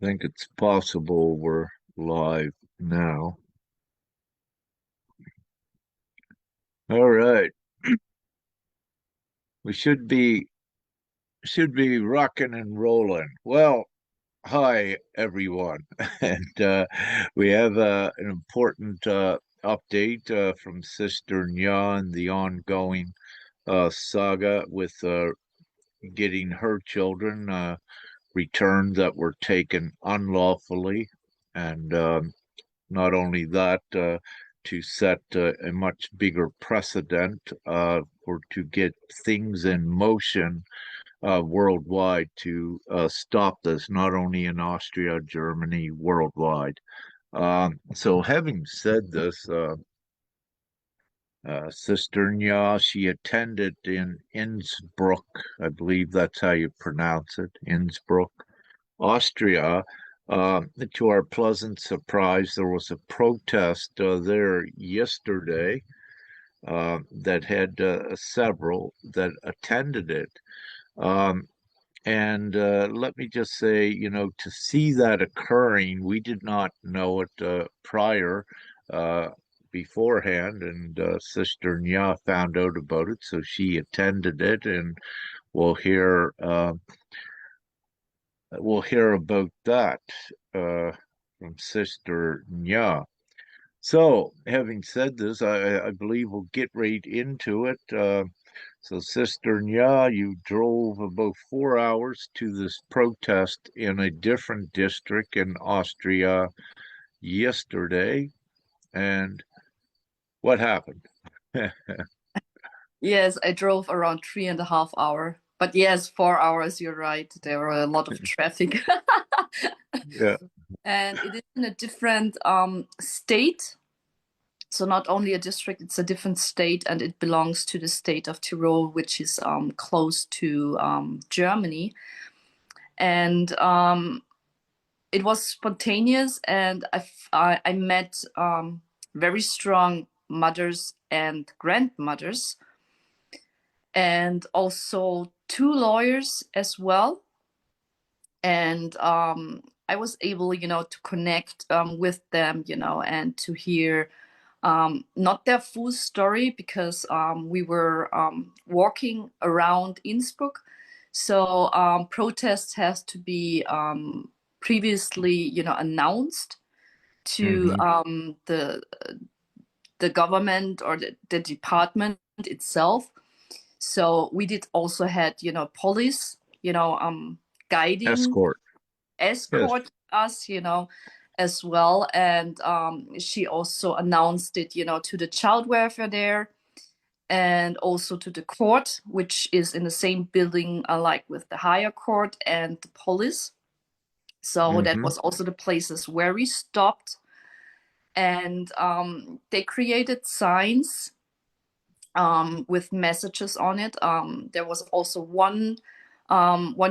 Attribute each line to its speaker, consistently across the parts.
Speaker 1: think it's possible we're live now. All right. We should be rocking and rolling. Well, hi everyone. And we have an important update from Sister Nya and the ongoing saga with getting her children returned that were taken unlawfully. And not only that, to set a much bigger precedent or to get things in motion worldwide to stop this, not only in Austria, Germany, worldwide. So, having said this, Sister Nya, she attended in Innsbruck, I believe that's how you pronounce it, Innsbruck, Austria. To our pleasant surprise, there was a protest there yesterday that had several that attended it. Um, and let me just say, to see that occurring, we did not know it prior, uh, beforehand, and Sister Nya found out about it, so she attended it, and we'll hear uh, we'll hear about that uh, from Sister Nya. So, having said this, I believe we'll get right into it. So, Sister Nya, you drove about 4 hours to this protest in a different district in Austria yesterday. And what happened?
Speaker 2: Yes, I drove around 3.5 hours. But yes, 4 hours, you're right. There were a lot of traffic.
Speaker 1: Yeah.
Speaker 2: And it is in a different state. So not only a district, it's a different state, and it belongs to the state of Tyrol, which is close to Germany. And it was spontaneous, and I met very strong mothers and grandmothers, and also two lawyers as well. And I was able, to connect with them, and to hear not their full story because we were walking around Innsbruck. So protests has to be previously, announced to
Speaker 1: Hmm.
Speaker 2: the government or the department itself. So we did also had, police, guiding,
Speaker 1: Escort. Yes.
Speaker 2: escort us, as well. And she also announced it, to the child welfare there and also to the court, which is in the same building, like with the higher court and the police. So that
Speaker 1: Hmm.
Speaker 2: was also the places where we stopped. And they created signs with messages on it. There was also one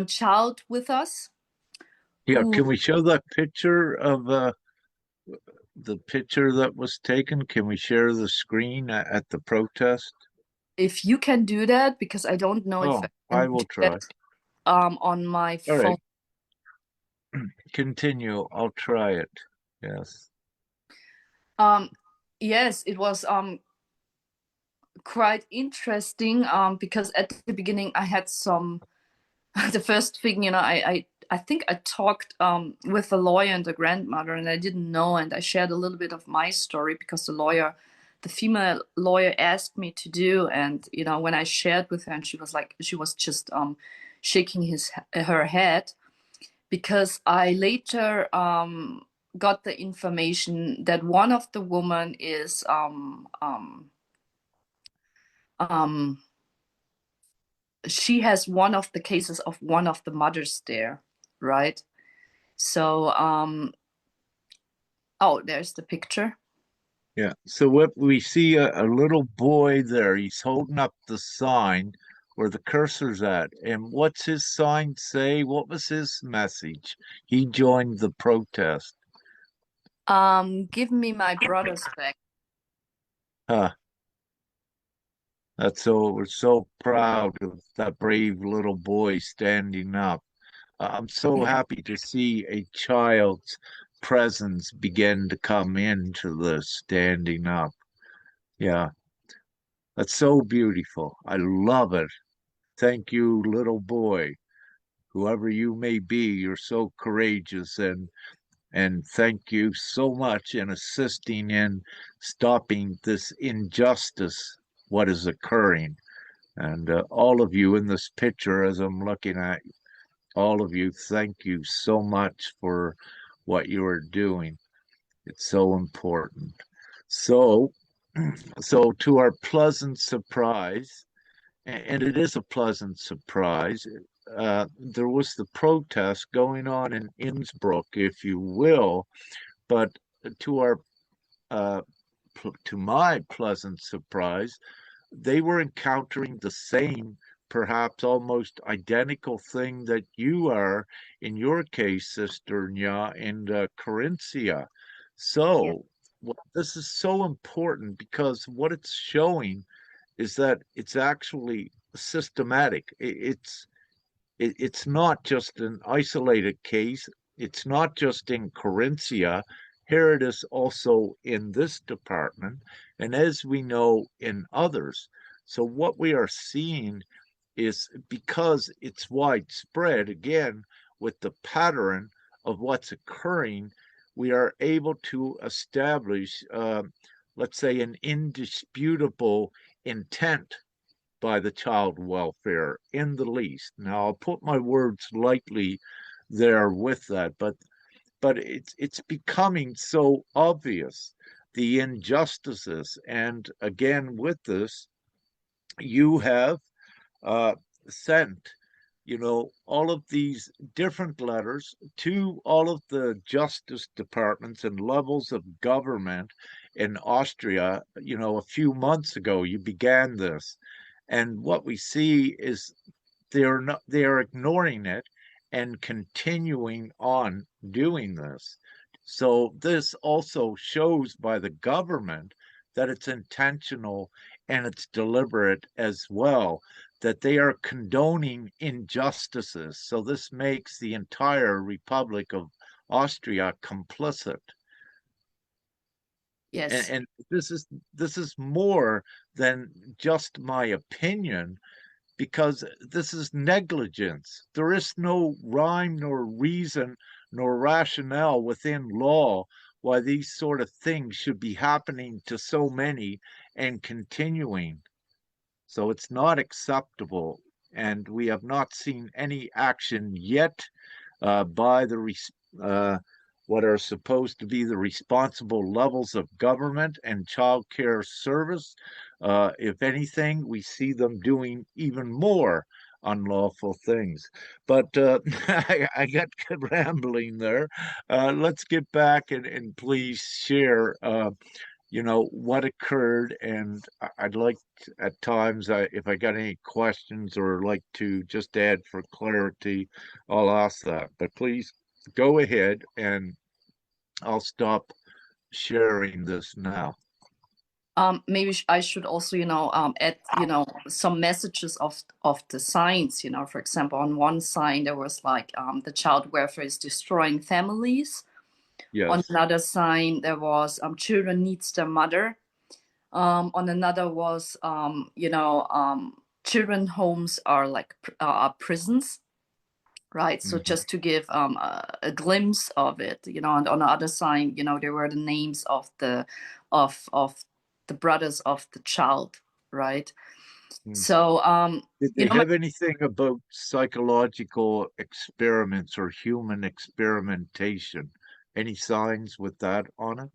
Speaker 2: child with us
Speaker 1: Yeah.
Speaker 2: who,
Speaker 1: Can we show that picture of the picture that was taken? Can we share the screen at the protest?
Speaker 2: if you can do that, because I don't know if I
Speaker 1: Oh, I
Speaker 2: can
Speaker 1: will
Speaker 2: do that
Speaker 1: try.
Speaker 2: on my
Speaker 1: All
Speaker 2: phone.
Speaker 1: right. Continue. I'll try it. Yes.
Speaker 2: Um, yes, it was quite interesting because at the beginning I had some the first thing, I think I talked with the lawyer and the grandmother, and I didn't know, and I shared a little bit of my story because the female lawyer asked me to do. And when I shared with her, and she was just shaking her head, because I later got the information that one of the women is um, she has one of the cases of one of the mothers there, right? So, oh, there's the picture.
Speaker 1: Yeah. So what we see a little boy there. He's holding up the sign where the cursor's at. And what's his sign say? What was his message? He joined the protest.
Speaker 2: Give me my brothers back.
Speaker 1: Huh. That's so we're so proud of that brave little boy standing up. I'm so
Speaker 2: Yeah.
Speaker 1: happy to see a child's presence begin to come into the standing up. Yeah, that's so beautiful. I love it. Thank you, little boy. Whoever you may be, you're so courageous and thank you so much in assisting in stopping this injustice, what is occurring. And all of you in this picture, as I'm looking at all of you, thank you so much for what you are doing. It's so important. So, so to our pleasant surprise, and it is a pleasant surprise, there was the protest going on in Innsbruck, if you will, but to our uh, to my pleasant surprise, they were encountering the same, perhaps almost identical thing that you are in your case, Sister Nya, in Corinthia.
Speaker 2: Yeah.
Speaker 1: So, well, this is so important because what it's showing is that it's actually systematic. It's not just an isolated case. It's not just in Corinthia. Here it is also in this department, and as we know in others. So what we are seeing is because it's widespread, again, with the pattern of what's occurring, we are able to establish, let's say, an indisputable intent by the child welfare in the least. Now, I'll put my words lightly there with that, but it's becoming so obvious the injustices, and again with this, you have uh, sent, all of these different letters to all of the justice departments and levels of government in Austria. A few months ago, you began this. And what we see is they are ignoring it and continuing on doing this. So this also shows by the government that it's intentional and it's deliberate as well, that they are condoning injustices. So this makes the entire Republic of Austria complicit. And,
Speaker 2: Yes.
Speaker 1: and this is more than just my opinion because this is negligence. There is no rhyme nor reason nor rationale within law why these sort of things should be happening to so many and continuing. So it's not acceptable. And we have not seen any action yet by uh, what are supposed to be the responsible levels of government and child care service. If anything, we see them doing even more unlawful things. But I got rambling there. Let's get back and please share what occurred. And I'd like at times, if I got any questions or like to just add for clarity, I'll ask that. But please go ahead and I'll stop sharing this now.
Speaker 2: Maybe I should also, add, some messages of the signs. For example, on one sign there was like the child welfare is destroying families. On
Speaker 1: Yes.
Speaker 2: another sign there was children needs their mother. On another was children homes are like prisons, right? So
Speaker 1: Mhm.
Speaker 2: just to give a glimpse of it, and on the other side, there were the names of the brothers of the child, right?
Speaker 1: Mm.
Speaker 2: So
Speaker 1: Did they have anything about psychological experiments or human experimentation? Any signs with that on it?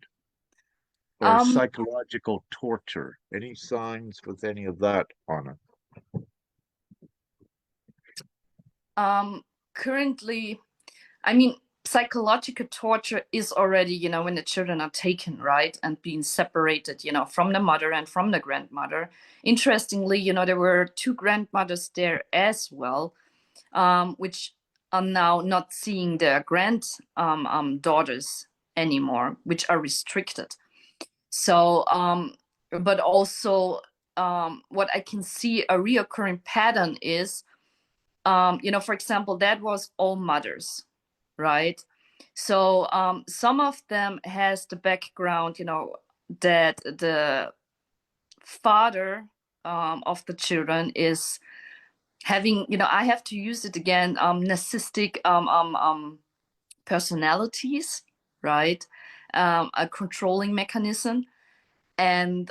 Speaker 1: Or
Speaker 2: um
Speaker 1: psychological torture? Any signs with any of that on it?
Speaker 2: um currently, I mean, psychological torture is already, when the children are taken, right, and being separated, from the mother and from the grandmother. Interestingly, there were two grandmothers there as well, which are now not seeing their daughters anymore, which are restricted. So, but also, what I can see a reoccurring pattern is for example, that was all mothers, right? So some of them has the background, that the father of the children is having, I have to use it again, narcissistic personalities, right? A controlling mechanism, and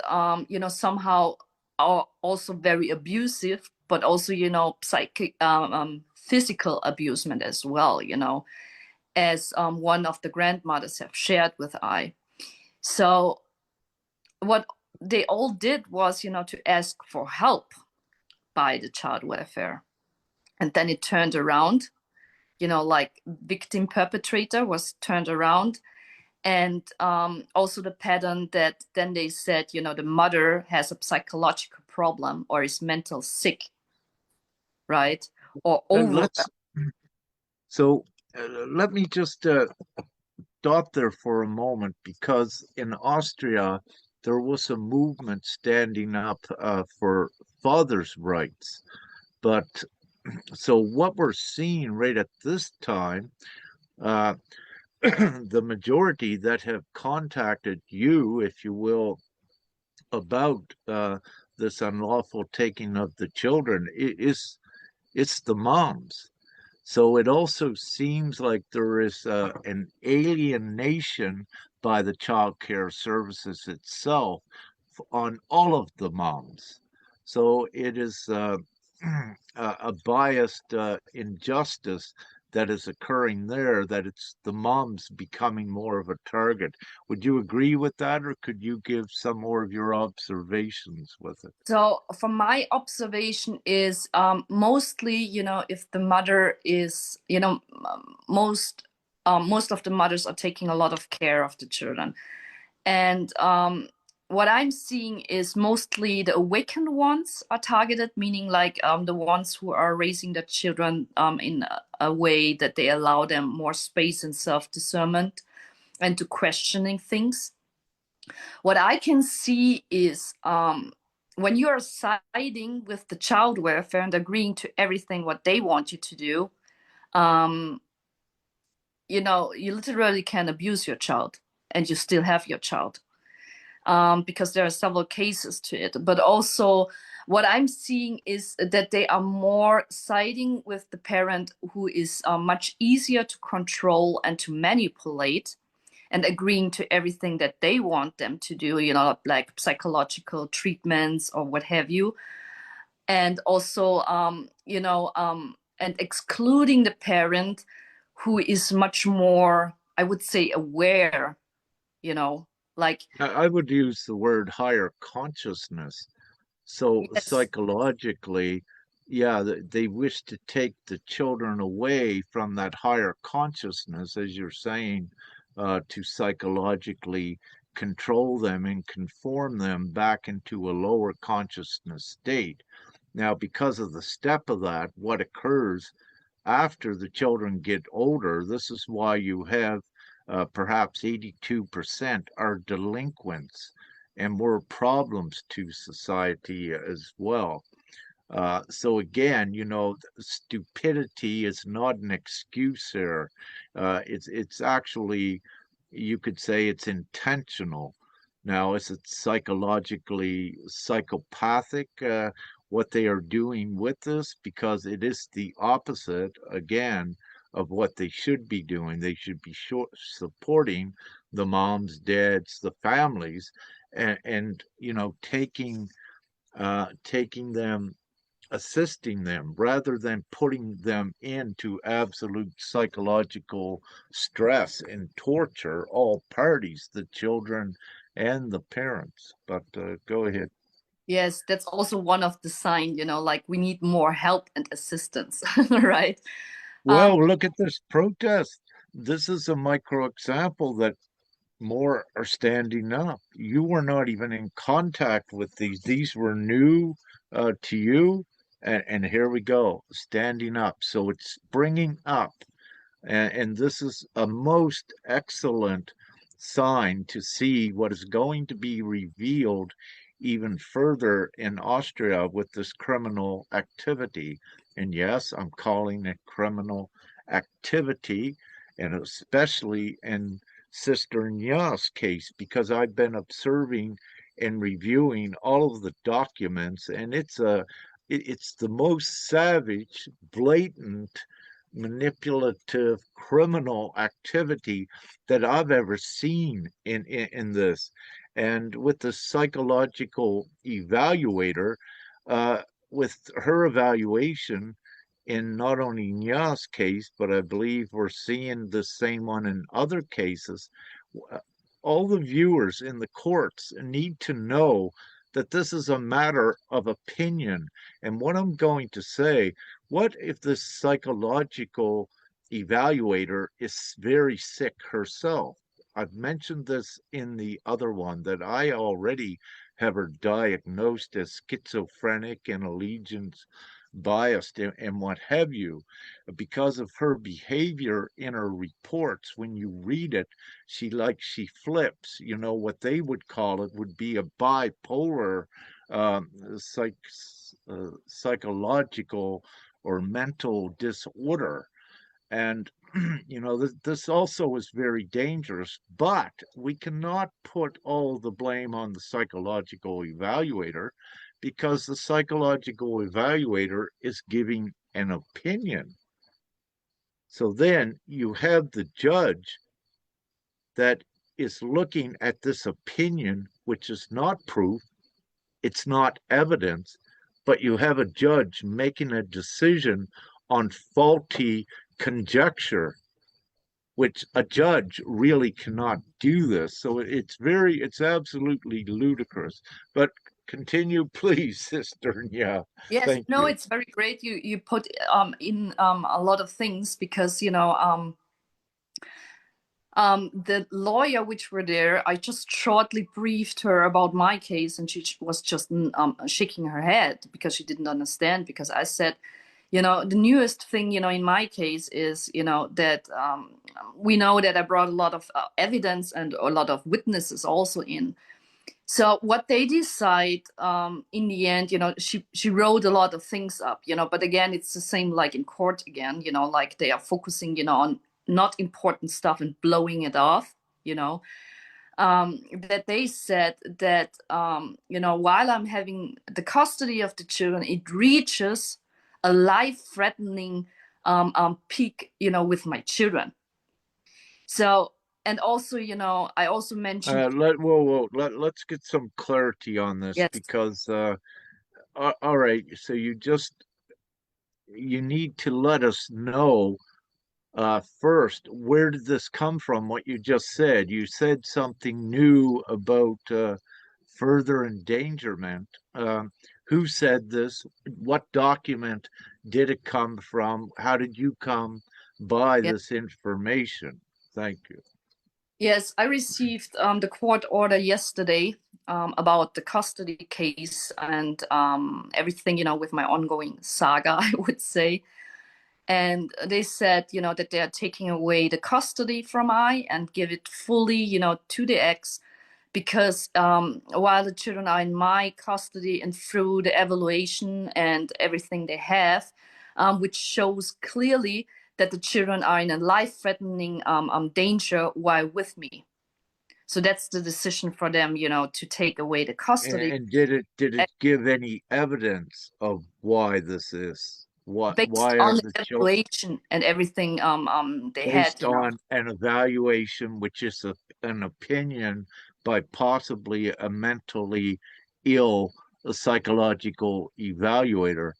Speaker 2: somehow are also very abusive, but also psychic, physical abusement as well, as one of the grandmothers have shared with I. So what they all did was, to ask for help by the child welfare. And then it turned around, like victim perpetrator was turned around. And also the pattern that then they said, the mother has a psychological problem or is mental sick, right? Or
Speaker 1: And
Speaker 2: over.
Speaker 1: so let me just stop there for a moment because in Austria, there was a movement standing up for fathers' rights. But so what we're seeing right at this time, uh, the majority that have contacted you, if you will, about this unlawful taking of the children, it's the moms. So it also seems like there is an alienation by the child care services itself on all of the moms. So it is a biased injustice that is occurring there, that it's the moms becoming more of a target. Would you agree with that, or could you give some more of your observations with it?
Speaker 2: So from my observation is mostly, if the mother is, most of the mothers are taking a lot of care of the children. And what I'm seeing is mostly the awakened ones are targeted, meaning like the ones who are raising their children in a way that they allow them more space and self-discernment and to questioning things. What I can see is when you are siding with the child welfare and agreeing to everything what they want you to do, um, you literally can abuse your child and you still have your child, because there are several cases to it. But also, what I'm seeing is that they are more siding with the parent who is much easier to control and to manipulate, and agreeing to everything that they want them to do, like psychological treatments or what have you. And also, and excluding the parent who is much more, I would say, aware, you know, like,
Speaker 1: I would use the word higher consciousness. So
Speaker 2: yes,
Speaker 1: psychologically, yeah, they wish to take the children away from that higher consciousness, as you're saying, to psychologically control them and conform them back into a lower consciousness state. Now, because of the step of that, what occurs after the children get older, this is why you have perhaps 82% are delinquents and more problems to society as well. So again, stupidity is not an excuse here. It's actually, you could say, it's intentional. Now, is it psychologically psychopathic what they are doing with this? Because it is the opposite again of what they should be doing. They should be supporting the moms, dads, the families, and taking them, assisting them rather than putting them into absolute psychological stress and torture, all parties, the children and the parents. But go ahead.
Speaker 2: yes, that's also one of the sign, like we need more help and assistance, right?
Speaker 1: Well, look at this protest. This is a micro example that more are standing up. You were not even in contact with these. These were new to you. And here we go, standing up. So it's bringing up. And this is a most excellent sign to see what is going to be revealed even further in Austria with this criminal activity. And yes, I'm calling it criminal activity, and especially in Sister Nya's case, because I've been observing and reviewing all of the documents, and it's the most savage, blatant, manipulative criminal activity that I've ever seen in this. And with the psychological evaluator, uh, with her evaluation in not only Nya's case, but I believe we're seeing the same one in other cases. uh, All the viewers in the courts need to know that this is a matter of opinion. And what I'm going to say, what if this psychological evaluator is very sick herself? I've mentioned this in the other one that I already have her diagnosed as schizophrenic and allegiance biased and what have you, because of her behavior in her reports. When you read it, she flips. You know what they would call it would be a bipolar um, psych, psychological or mental disorder. And this also is very dangerous, but we cannot put all the blame on the psychological evaluator, because the psychological evaluator is giving an opinion. So then you have the judge that is looking at this opinion, which is not proof, it's not evidence, but you have a judge making a decision on faulty conjecture, which a judge really cannot do this. So it's absolutely ludicrous. But continue, please, Sister. Yeah,
Speaker 2: Yes,
Speaker 1: thank
Speaker 2: no,
Speaker 1: you.
Speaker 2: it's very great. You put in a lot of things because the lawyer which were there, I just shortly briefed her about my case, and she was just shaking her head because she didn't understand. Because I said, the newest thing, in my case is, that we know that I brought a lot of evidence and a lot of witnesses also in. So what they decide in the end, she wrote a lot of things up, but again, it's the same like in court again, like they are focusing, on not important stuff and blowing it off, that they said that, while I'm having the custody of the children, it reaches a life-threatening peak, with my children. So, and also, I also mentioned,
Speaker 1: Let's get some clarity on this,
Speaker 2: yes,
Speaker 1: because all right, so you need to let us know first, where did this come from? What you just said. You said something new about further endangerment. Who said this? What document did it come from? How did you come by
Speaker 2: yes.
Speaker 1: this information? Thank you.
Speaker 2: Yes, I received the court order yesterday about the custody case and everything, with my ongoing saga, I would say. And they said, that they are taking away the custody from I and give it fully, to the ex, because while the children are in my custody and through the evaluation and everything they have, which shows clearly that the children are in a life-threatening danger while with me. So that's the decision for them, to take away the custody
Speaker 1: And did it give any evidence of why this is?
Speaker 2: based
Speaker 1: Why are
Speaker 2: on the
Speaker 1: the children?
Speaker 2: evaluation and everything they had,
Speaker 1: Based on an evaluation, which is an opinion by possibly a mentally ill a psychological evaluator. And,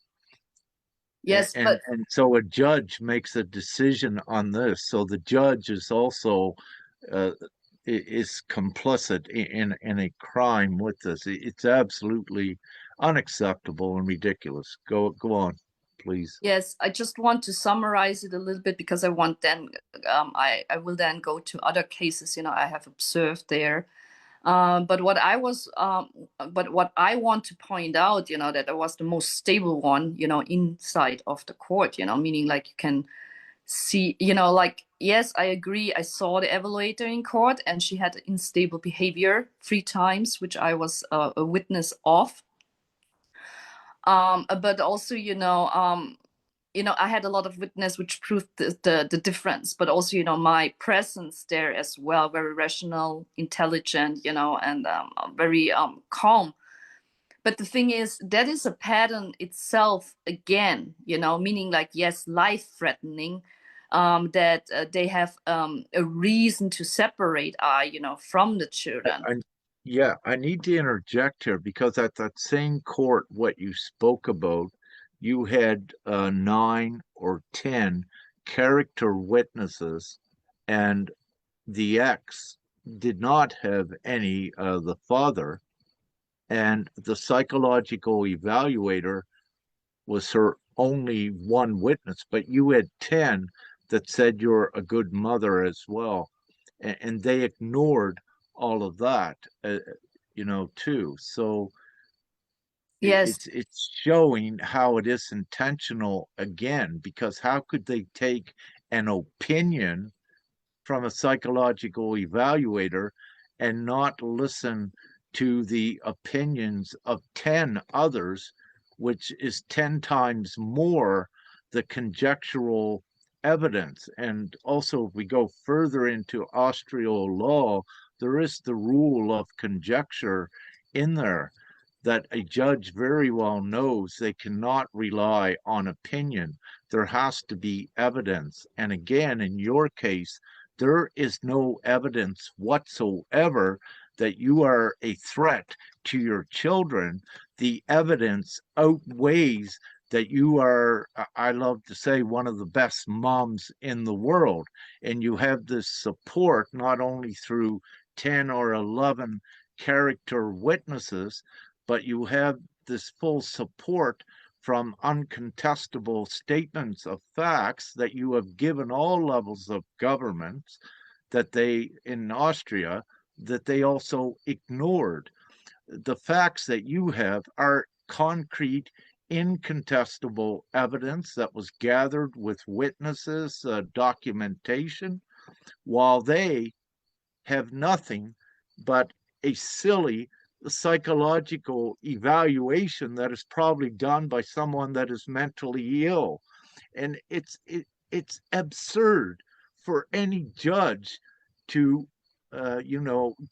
Speaker 2: Yes,
Speaker 1: and
Speaker 2: but
Speaker 1: and so a judge makes a decision on this. So the judge is also uh, is complicit in a crime with this. It's absolutely unacceptable and ridiculous. Go on, please.
Speaker 2: yes, I just want to summarize it a little bit because I want then I will then go to other cases, I have observed there. But what I want to point out, that I was the most stable one, inside of the court, meaning like you can see, like, yes, I agree. I saw the evaluator in court and she had unstable behavior 3 times, which I was a witness of. But also, I had a lot of witness which proved the difference, but also, my presence there as well, very rational, intelligent, and very calm. But the thing is, that is a pattern itself again, meaning like, yes, life threatening, that they have a reason to separate from the children.
Speaker 1: I, yeah, I need to interject here because at that same court, what you spoke about, you had nine or 10 character witnesses, and the ex did not have any the father, and the psychological evaluator was her only one witness, but you had 10 that said you're a good mother as well. And they ignored all of that, too. So
Speaker 2: Yes,
Speaker 1: it's showing how it is intentional again, because how could they take an opinion from a psychological evaluator and not listen to the opinions of 10 others, which is 10 times more the conjectural evidence. And also, if we go further into Austrian law, there is the rule of conjecture in there that a judge very well knows they cannot rely on opinion. There has to be evidence. And again, in your case, there is no evidence whatsoever that you are a threat to your children. The evidence outweighs that you are, I love to say, one of the best moms in the world. And you have this support not only through 10 or 11 character witnesses, but you have this full support from uncontestable statements of facts that you have given all levels of governments that they in Austria that they also ignored. The facts that you have are concrete, incontestable evidence that was gathered with witnesses, documentation, while they have nothing but a silly psychological evaluation that is probably done by someone that is mentally ill. And it's absurd for any judge to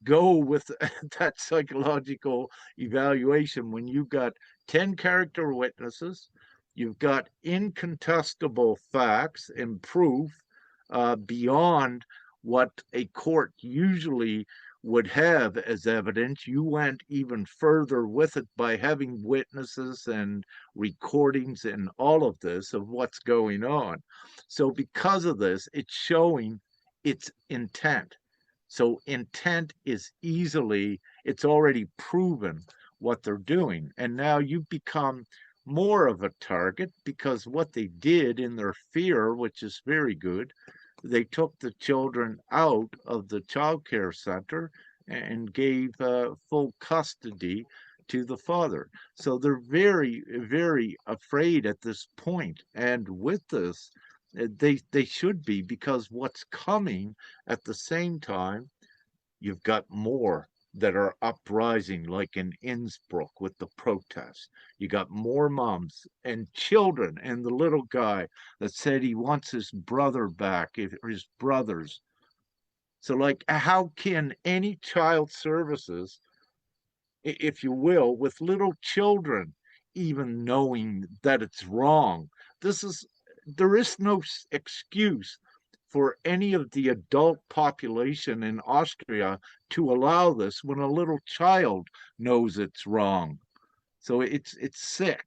Speaker 1: go with that psychological evaluation when you've got 10 character witnesses, you've got incontestable facts and proof beyond what a court usually would have as evidence. You went even further with it by having witnesses and recordings and all of this of what's going on. So, because of this, it's showing its intent. So, intent is it's already proven what they're doing. And now you've become more of a target because what they did in their fear, which is very good, they took the children out of the child care center and gave full custody to the father. So they're very, very afraid at this point. And with this, they should be, because what's coming at the same time, you've got more that are uprising, like in Innsbruck with the protests. You got more moms and children, and the little guy that said he wants his brother back, or his brothers. So, like, how can any child services, if you will, with little children, even knowing that it's wrong? This is, there is no excuse for any of the adult population in Austria to allow this when a little child knows it's wrong. So it's sick.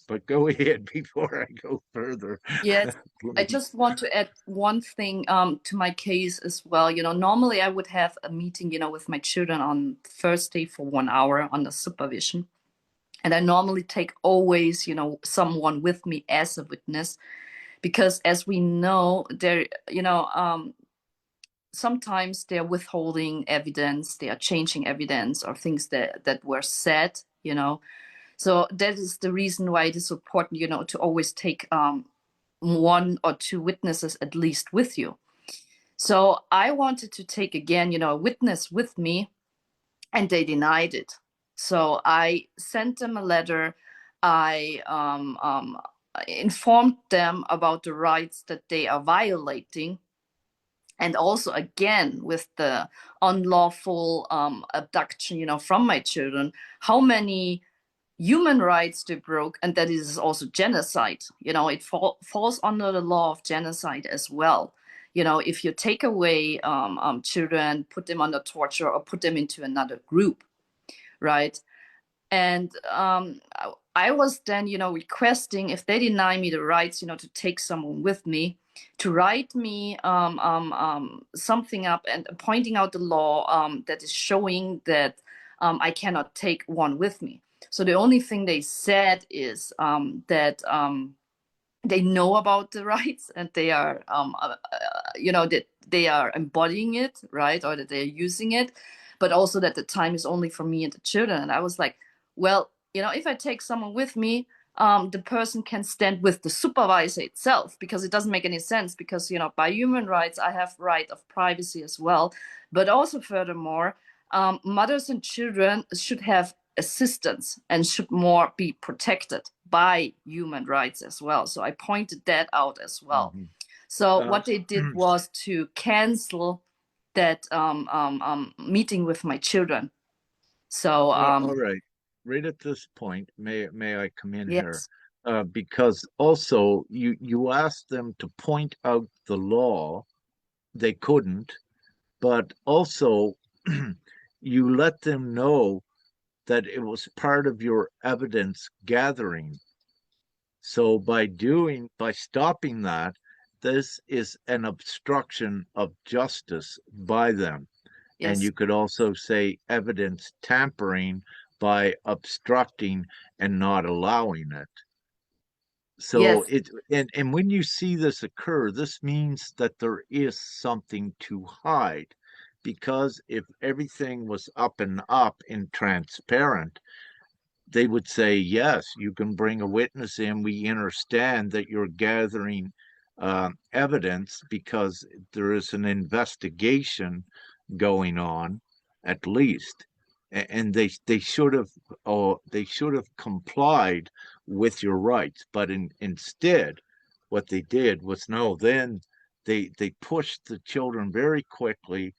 Speaker 1: But go ahead before I go further,
Speaker 2: yes. I
Speaker 1: please.
Speaker 2: just want to add one thing to my case as well. Normally I would have a meeting, with my children on Thursday for 1 hour under supervision. And I normally take always, someone with me as a witness, because as we know, there, sometimes they're withholding evidence, they are changing evidence or things that were said. So that is the reason why it is important, to always take one or two witnesses at least with you. So I wanted to take again, a witness with me, and they denied it. So I sent them a letter. I informed them about the rights that they are violating. And also, again, with the unlawful abduction, from my children, how many human rights they broke, and that is also genocide. It falls under the law of genocide as well. If you take away children, put them under torture, or put them into another group, right? And I was then, requesting, if they deny me the rights, to take someone with me, to write me something up and pointing out the law that is showing that I cannot take one with me. So the only thing they said is that they know about the rights, and they are, that they are embodying it, right, or that they're using it, but also that the time is only for me and the children. And I was like, well, if I take someone with me, the person can stand with the supervisor itself, because it doesn't make any sense, because by human rights I have right of privacy as well, but also furthermore, mothers and children should have assistance and should more be protected by human rights as well. So I pointed that out as well.
Speaker 1: Mhm.
Speaker 2: So
Speaker 1: Uh,
Speaker 2: what they did was to cancel that meeting with my children. So
Speaker 1: all right. Right at this point, may I come in here?
Speaker 2: yes,
Speaker 1: Because also you asked them to point out the law. They couldn't, but also you let them know that it was part of your evidence gathering. So by stopping that, this is an obstruction of justice by them. And
Speaker 2: yes,
Speaker 1: you could also say evidence tampering by obstructing and not allowing it. So
Speaker 2: yes.
Speaker 1: and when you see this occur, this means that there is something to hide. Because if everything was up and up and transparent, they would say, yes, you can bring a witness in. We understand that you're gathering evidence because there is an investigation going on, at least. And they should have, they should have complied with your rights. But instead, what they did was no. Then they pushed the children very quickly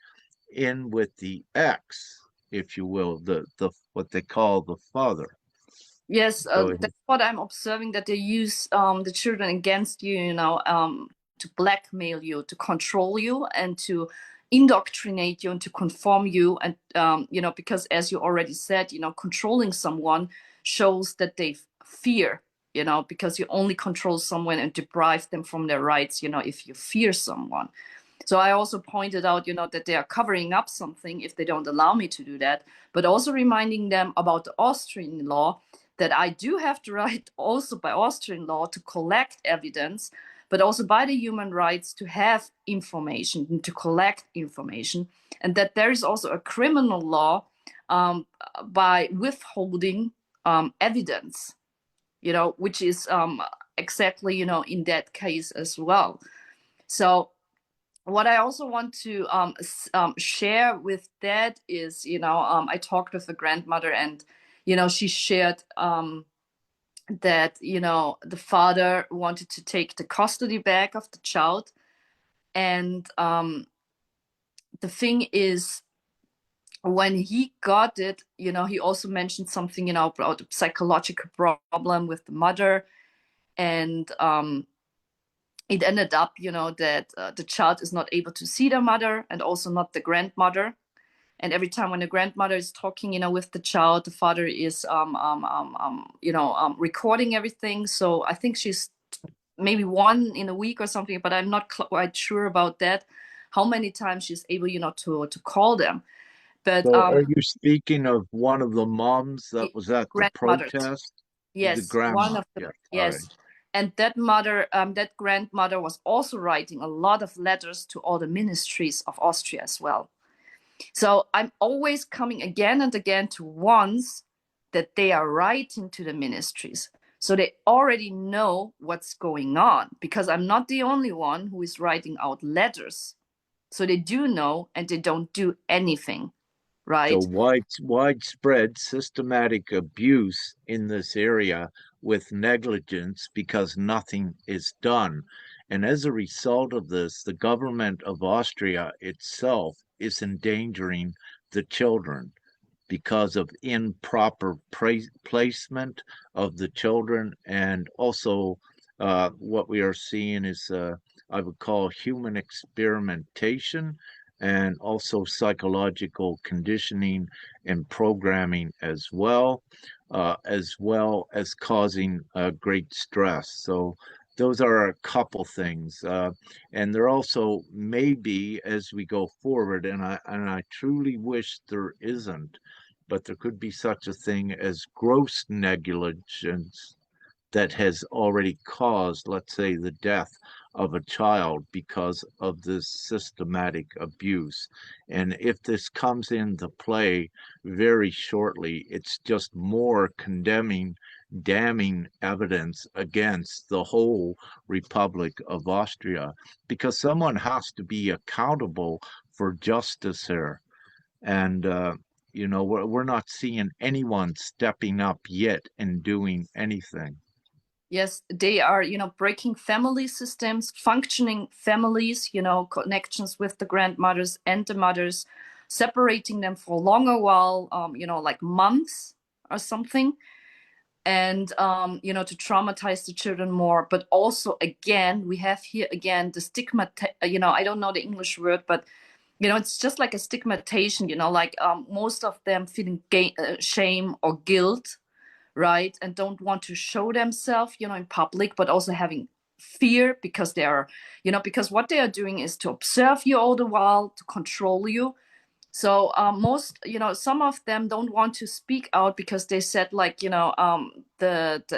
Speaker 1: in with the X, if you will, the what they call the father.
Speaker 2: Yes,
Speaker 1: Go
Speaker 2: that's
Speaker 1: ahead.
Speaker 2: what I'm observing, that they use the children against you, to blackmail you, to control you, and to indoctrinate you and to conform you. And, because as you already said, controlling someone shows that they fear, because you only control someone and deprive them from their rights, if you fear someone. So I also pointed out, that they are covering up something if they don't allow me to do that, but also reminding them about the Austrian law, that I do have the right also by Austrian law to collect evidence, but also by the human rights to have information and to collect information, and that there is also a criminal law by withholding evidence, which is exactly, in that case as well. So what I also want to share with that is, I talked with the grandmother, and, she shared that, the father wanted to take the custody back of the child. And the thing is, when he got it, he also mentioned something, about the psychological problem with the mother. And it ended up, that the child is not able to see the mother and also not the grandmother. And every time when the grandmother is talking, with the child, the father is, recording everything. So I think she's maybe one in a week or something, but I'm not quite sure about that. How many times she's able, to call them. But
Speaker 1: So are you speaking of one of the moms that
Speaker 2: the
Speaker 1: was at the
Speaker 2: grandmothers,
Speaker 1: protest? The
Speaker 2: yes, one
Speaker 1: grandma,
Speaker 2: of the,
Speaker 1: yes, all right.
Speaker 2: yes. And that mother, that grandmother was also writing a lot of letters to all the ministries of Austria as well. So I'm always coming again and again to ones that they are writing to the ministries. So they already know what's going on, because I'm not the only one who is writing out letters. So they do know, and they don't do anything.
Speaker 1: So
Speaker 2: right?
Speaker 1: widespread systematic abuse in this area with negligence because nothing is done. And as a result of this, the government of Austria itself is endangering the children because of improper placement of the children. And also, what we are seeing is, I would call human experimentation and also psychological conditioning and programming as well as causing great stress. So, those are a couple things. And there also may be, as we go forward, and I truly wish there isn't, but there could be such a thing as gross negligence that has already caused, let's say, the death of a child because of this systematic abuse. And if this comes into play very shortly, it's just more condemning, damning evidence against the whole Republic of Austria, because someone has to be accountable for justice here. And, we're not seeing anyone stepping up yet and doing anything.
Speaker 2: Yes, they are, breaking family systems, functioning families, connections with the grandmothers and the mothers, separating them for a longer while, like months or something, and to traumatize the children more. But also, again, we have here again the stigma. I don't know the English word, but it's just like a stigmatization. Like most of them feeling shame or guilt, right? And don't want to show themselves, in public, but also having fear because they are, because what they are doing is to observe you all the while, to control you. So some of them don't want to speak out because they said like, the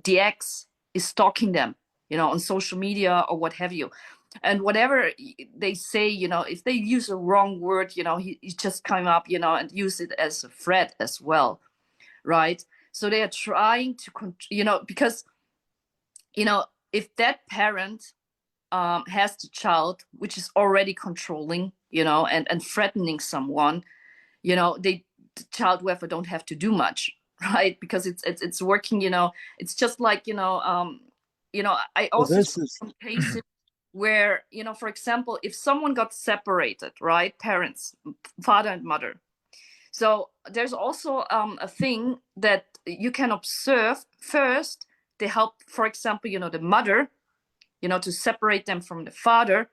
Speaker 2: ex is stalking them, on social media or what have you. And whatever they say, if they use a wrong word, he just come up, and use it as a threat as well, right? So they are trying to, because, if that parent has the child, which is already controlling, and threatening someone, the child whoever don't have to do much, right? Because it's working, it's just like, I
Speaker 1: Well,
Speaker 2: also
Speaker 1: this
Speaker 2: saw
Speaker 1: is
Speaker 2: some cases where, for example, if someone got separated, right? Parents, father and mother, so there's also a thing that you can observe first. They help, for example, the mother, to separate them from the father.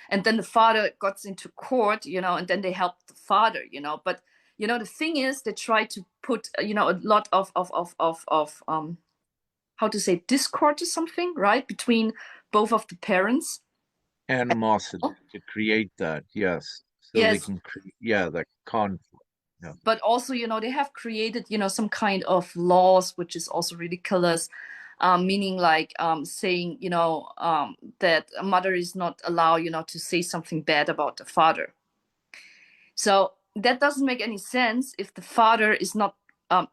Speaker 2: And then the father got into court, and then they help the father, But, the thing is, they try to put, a lot of how to say, discord or something, right? Between both of the parents.
Speaker 1: animosity
Speaker 2: Oh,
Speaker 1: to create that, yes, so they
Speaker 2: yes,
Speaker 1: can create, yeah, that conflict. Yeah.
Speaker 2: but also they have created some kind of laws which is also ridiculous, meaning like saying that a mother is not allowed to say something bad about the father. So that doesn't make any sense if the father is not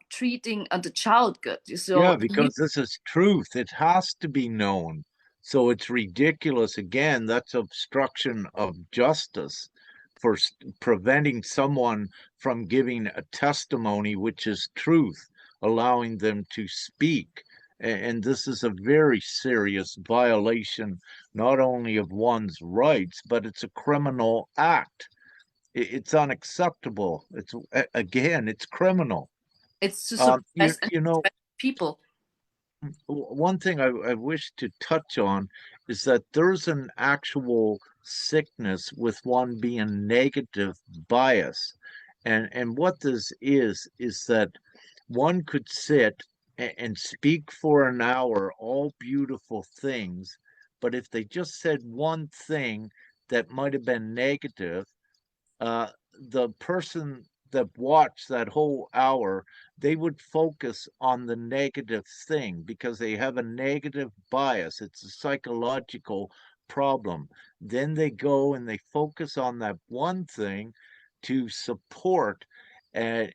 Speaker 2: treating the child good.
Speaker 1: Yeah,
Speaker 2: So
Speaker 1: because this is truth. It has to be known. So it's ridiculous. Again, that's obstruction of justice for preventing someone from giving a testimony, which is truth, allowing them to speak. And this is a very serious violation, not only of one's rights, but it's a criminal act. It's unacceptable. Again, it's criminal.
Speaker 2: it's to
Speaker 1: Um, you,
Speaker 2: suppress and
Speaker 1: you know,
Speaker 2: people.
Speaker 1: one thing I wish to touch on is that there's an actual sickness with one being negative bias. And what this is that one could sit and speak for an hour all beautiful things, but if they just said one thing that might have been negative, the person that watched that whole hour, they would focus on the negative thing because they have a negative bias. It's a psychological problem. Then they go and they focus on that one thing to support a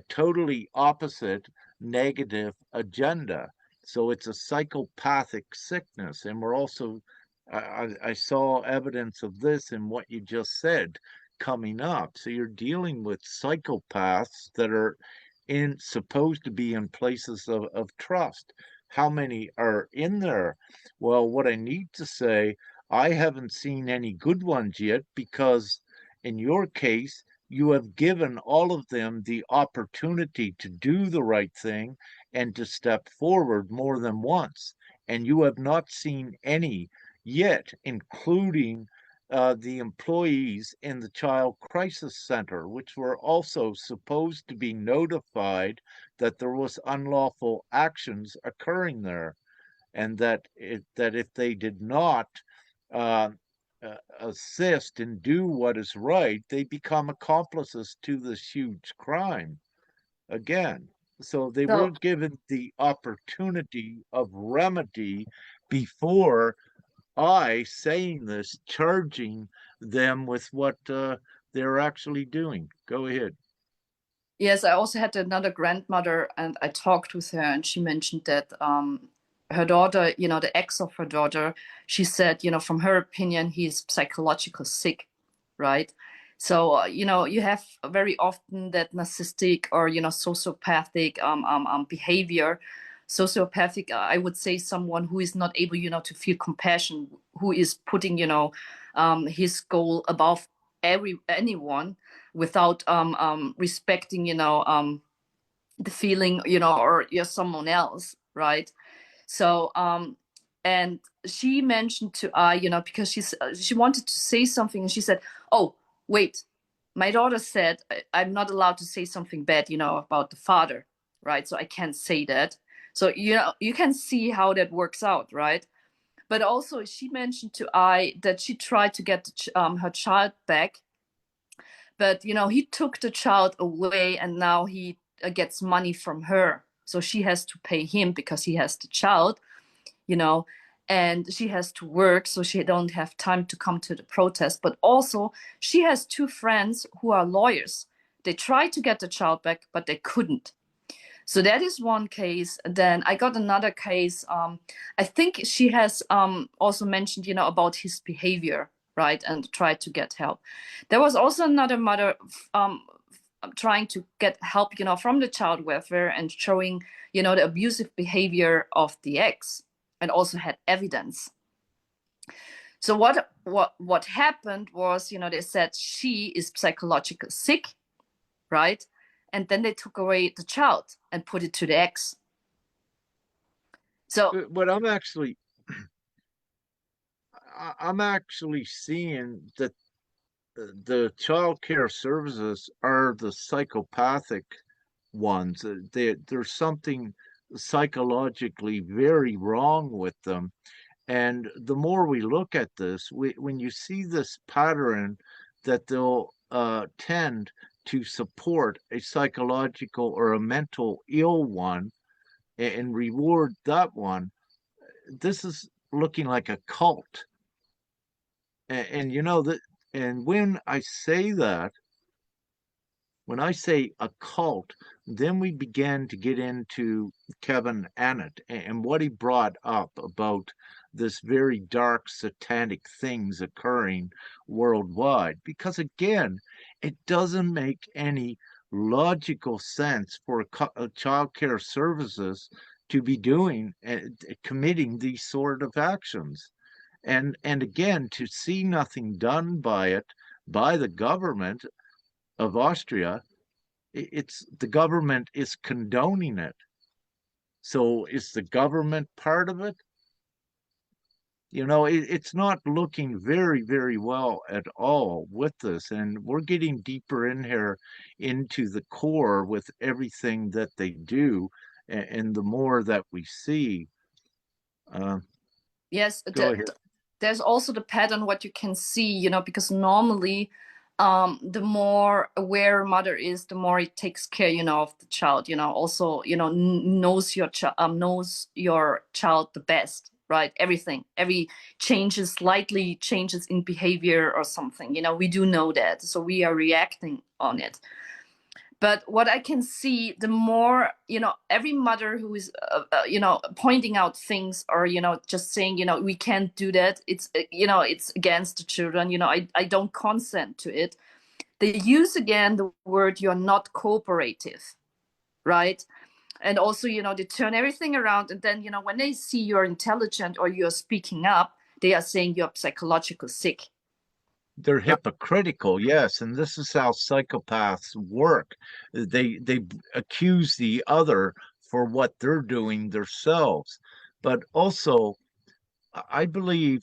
Speaker 1: totally opposite negative agenda. So it's a psychopathic sickness. And we're also, I saw evidence of this in what you just said. coming up. So you're dealing with psychopaths that are in supposed to be in places of trust. How many are in there? Well, what I need to say, I haven't seen any good ones yet because in your case, you have given all of them the opportunity to do the right thing and to step forward more than once. And you have not seen any yet, including the employees in the Child Crisis Center, which were also supposed to be notified that there was unlawful actions occurring there, and that if they did not uh, assist and do what is right, they become accomplices to this huge crime again. So they were
Speaker 2: So
Speaker 1: given the opportunity of remedy before I saying this, charging them with what they're actually doing. Go ahead.
Speaker 2: yes, I also had another grandmother, and I talked with her, and she mentioned that her daughter, the ex of her daughter, she said, from her opinion, he's psychologically sick, right? So, you have very often that narcissistic or, sociopathic behavior. Sociopathic, I would say someone who is not able, to feel compassion, who is putting, his goal above anyone without respecting, the feeling, or you're someone else, right? So and she mentioned to I, because she wanted to say something, and she said, "Oh, wait, my daughter said I'm not allowed to say something bad, about the father, right? So I can't say that." So you can see how that works out, right? But also she mentioned to I that she tried to get her child back, but he took the child away, and now he gets money from her, so she has to pay him because he has the child, you know and she has to work, so she don't have time to come to the protest. But also she has two friends who are lawyers. They tried to get the child back, but they couldn't. So that is one case. Then I got another case. I think she has also mentioned, about his behavior, right, and tried to get help. There was also another mother trying to get help, from the child welfare, and showing, the abusive behavior of the ex, and also had evidence. So what happened was, they said she is psychologically sick, right? And then they took away the child and put it to the ex. So
Speaker 1: But I'm actually seeing that the child care services are the psychopathic ones. There's something psychologically very wrong with them. And the more we look at this, when you see this pattern that they'll tend to support a psychological or a mental ill one and reward that one, this is looking like a cult. And you know that, and when I say a cult, then we began to get into Kevin Annett and what he brought up about this very dark satanic things occurring worldwide. Because again, it doesn't make any logical sense for child care services to be doing committing these sort of actions. And again, to see nothing done by it by the government of Austria, it's the government is condoning it. So is the government part of it? It's not looking very, very well at all with this. And we're getting deeper in here into the core with everything that they do. And the more that we see, uh,
Speaker 2: yes,
Speaker 1: go ahead.
Speaker 2: there's also the pattern what you can see, because normally the more aware a mother is, the more it takes care, of the child, also, knows your child the best, right? Everything, every changes, slightly changes in behavior or something, we do know that, so we are reacting on it. But what I can see, the more, every mother who is pointing out things, or just saying, we can't do that, it's it's against the children, I don't consent to it. they use again the word you're not cooperative, right? And also, they turn everything around. And then, when they see you're intelligent or you're speaking up, they are saying you're psychologically sick.
Speaker 1: They're
Speaker 2: Right?
Speaker 1: hypocritical, yes, and this is how psychopaths work. They accuse the other for what they're doing themselves. But also, I believe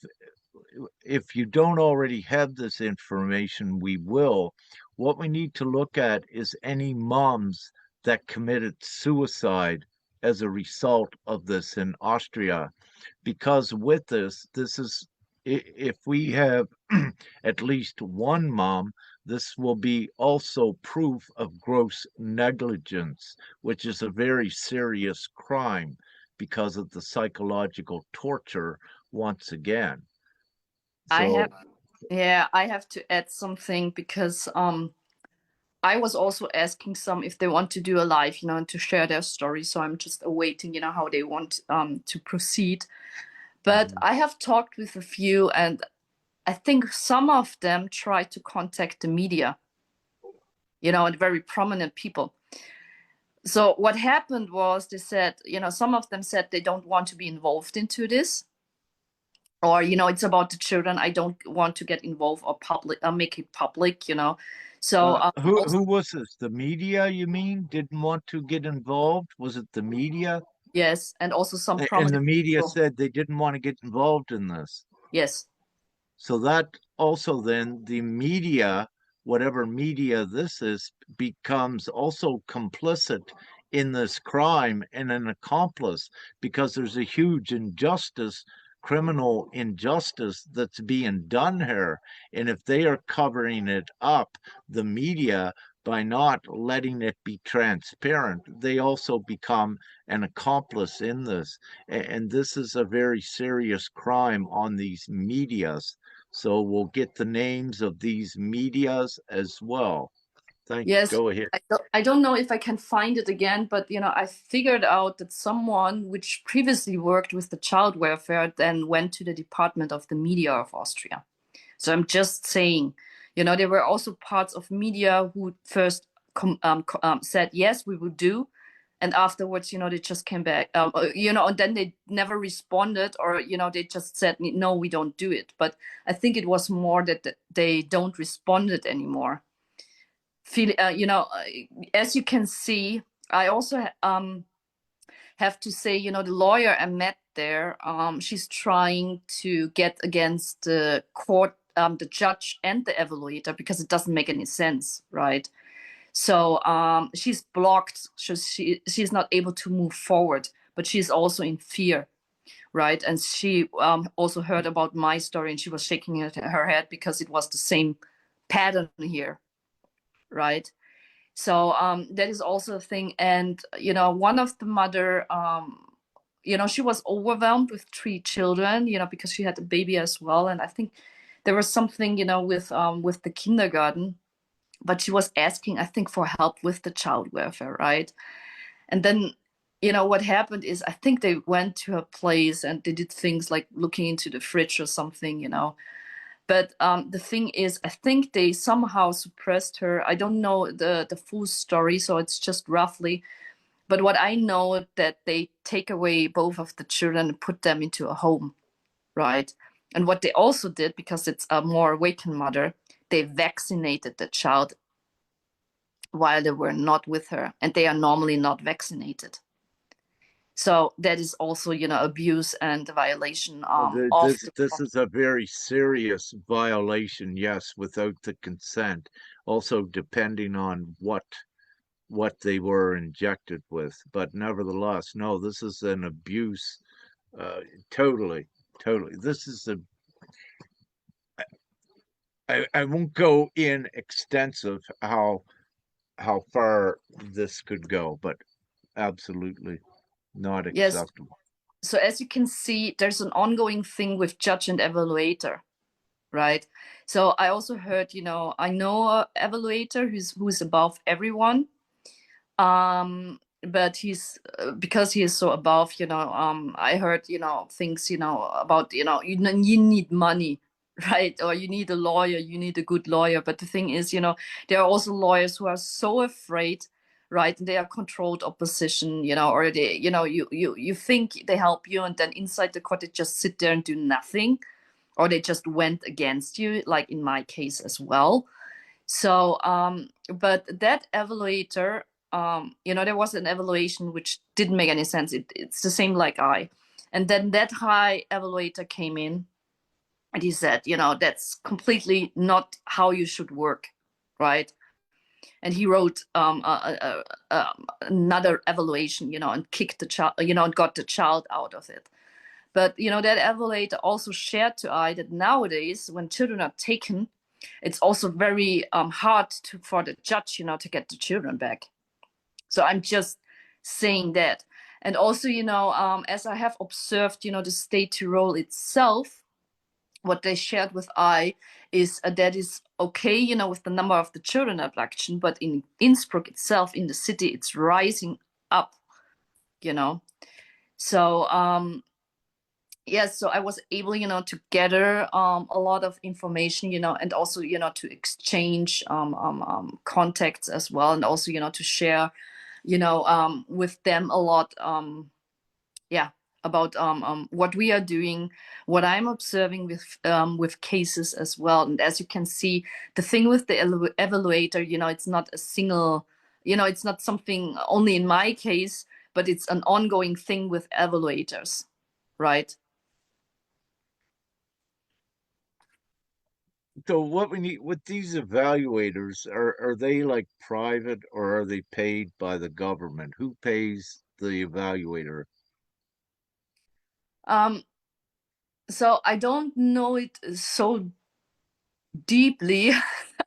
Speaker 1: if you don't already have this information, we will. What we need to look at is any moms that committed suicide as a result of this in Austria. Because with this is, if we have at least one mom, this will be also proof of gross negligence, which is a very serious crime because of the psychological torture once again.
Speaker 2: I have,
Speaker 1: So
Speaker 2: yeah, I have to add something because I was also asking some if they want to do a live, and to share their story. So I'm just awaiting, how they want to proceed. But
Speaker 1: mhm.
Speaker 2: I have talked with a few, and I think some of them tried to contact the media, and very prominent people. So what happened was they said, some of them said they don't want to be involved into this, or it's about the children. I don't want to get involved or public, make it public. So also,
Speaker 1: Who was this? The media, you mean, didn't want to get involved? Was it the media?
Speaker 2: yes, and also some
Speaker 1: And the
Speaker 2: prominent
Speaker 1: media
Speaker 2: people.
Speaker 1: said they didn't want to get involved in this.
Speaker 2: Yes,
Speaker 1: So that also then the media, whatever media this is, becomes also complicit in this crime and an accomplice because there's a huge injustice, criminal injustice that's being done here. And if they are covering it up, the media, by not letting it be transparent, they also become an accomplice in this. And this is a very serious crime on these medias. So we'll get the names of these medias as well.
Speaker 2: yes.
Speaker 1: Go ahead.
Speaker 2: I don't know if I can find it again, but I figured out that someone which previously worked with the child welfare then went to the Department of the Media of Austria. So I'm just saying, there were also parts of media who first said, yes, we will do. And afterwards, they just came back, and then they never responded, or, they just said, no, we don't do it. But I think it was more that they don't respond it anymore. Feel, as you can see, I also have to say, the lawyer I met there, she's trying to get against the court, the judge and the evaluator because it doesn't make any sense, right? So she's blocked, so she's not able to move forward, but she's also in fear, right? And she also heard about my story, and she was shaking her head because it was the same pattern here, right? So that is also a thing. And one of the mother, she was overwhelmed with three children, because she had a baby as well. And I think there was something, with the kindergarten, but she was asking, I think, for help with the child welfare, right? And then, what happened is I think they went to her place and they did things like looking into the fridge or something. But the thing is, I think they somehow suppressed her. I don't know the full story, so it's just roughly. But what I know that they take away both of the children and put them into a home, right? And what they also did, because it's a more awakened mother, they vaccinated the child while they were not with her, and they are normally not vaccinated. So that is also, abuse and violation of
Speaker 1: This
Speaker 2: the.
Speaker 1: this is a very serious violation, yes, without the consent. Also depending on what they were injected with. But nevertheless, no, this is an abuse. Totally, totally. This is a I won't go in extensive how far this could go, but absolutely not
Speaker 2: Yes.
Speaker 1: acceptable.
Speaker 2: So as you can see, there's an ongoing thing with judge and evaluator, right? So I also heard, I know a evaluator who's above everyone. But he's because he is so above, I heard, things, about, you need money. right? Or you need a lawyer, you need a good lawyer. But the thing is, there are also lawyers who are so afraid, right? And they are controlled opposition, or they, you think they help you, and then inside the court they just sit there and do nothing, or they just went against you, like in my case as well. So, but that evaluator, there was an evaluation which didn't make any sense. It's the same like I. And then that high evaluator came in and he said, that's completely not how you should work, right? And he wrote another evaluation, and kicked the child, and got the child out of it. But that evaluator also shared to I that nowadays, when children are taken, it's also very hard for the judge, to get the children back. So I'm just saying that. And also, as I have observed, the state Tyrol itself, what they shared with I is that is okay, with the number of the children abduction, but in Innsbruck itself, in the city, it's rising up, you know. So yes, so I was able, to gather a lot of information, and also, to exchange contacts as well, and also, to share, with them a lot, yeah, about what we are doing, what I'm observing with cases as well. And as you can see, the thing with the evaluator, it's not a single, it's not something only in my case, but it's an ongoing thing with evaluators, right?
Speaker 1: So what we need with these evaluators, are they like private or are they paid by the government? Who pays the evaluator?
Speaker 2: Um, so I don't know it so deeply,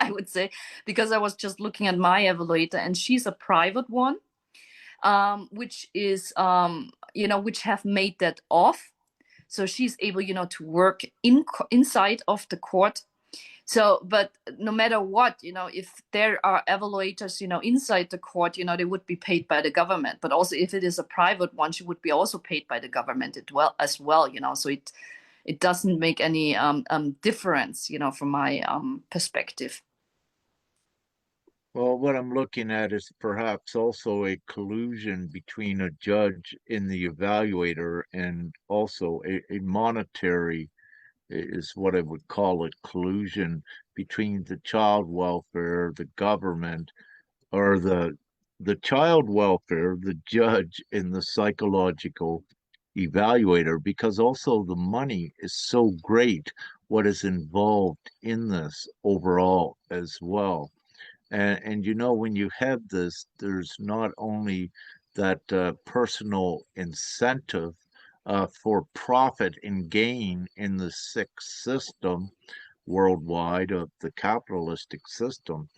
Speaker 2: I would say, because I was just looking at my evaluator, and she's a private one, which is, which have made that off. So she's able, to work inside of the court. So, but no matter what, if there are evaluators, inside the court, they would be paid by the government. But also, if it is a private one, she would be also paid by the government as well. So it doesn't make any difference, from my perspective.
Speaker 1: Well, what I'm looking at is perhaps also a collusion between a judge and the evaluator, and also a monetary is what I would call it, collusion between the child welfare, the government, or the child welfare, the judge, and the psychological evaluator, because also the money is so great, what is involved in this overall as well. And when you have this, there's not only that personal incentive for profit and gain in the sick system worldwide of the capitalistic system,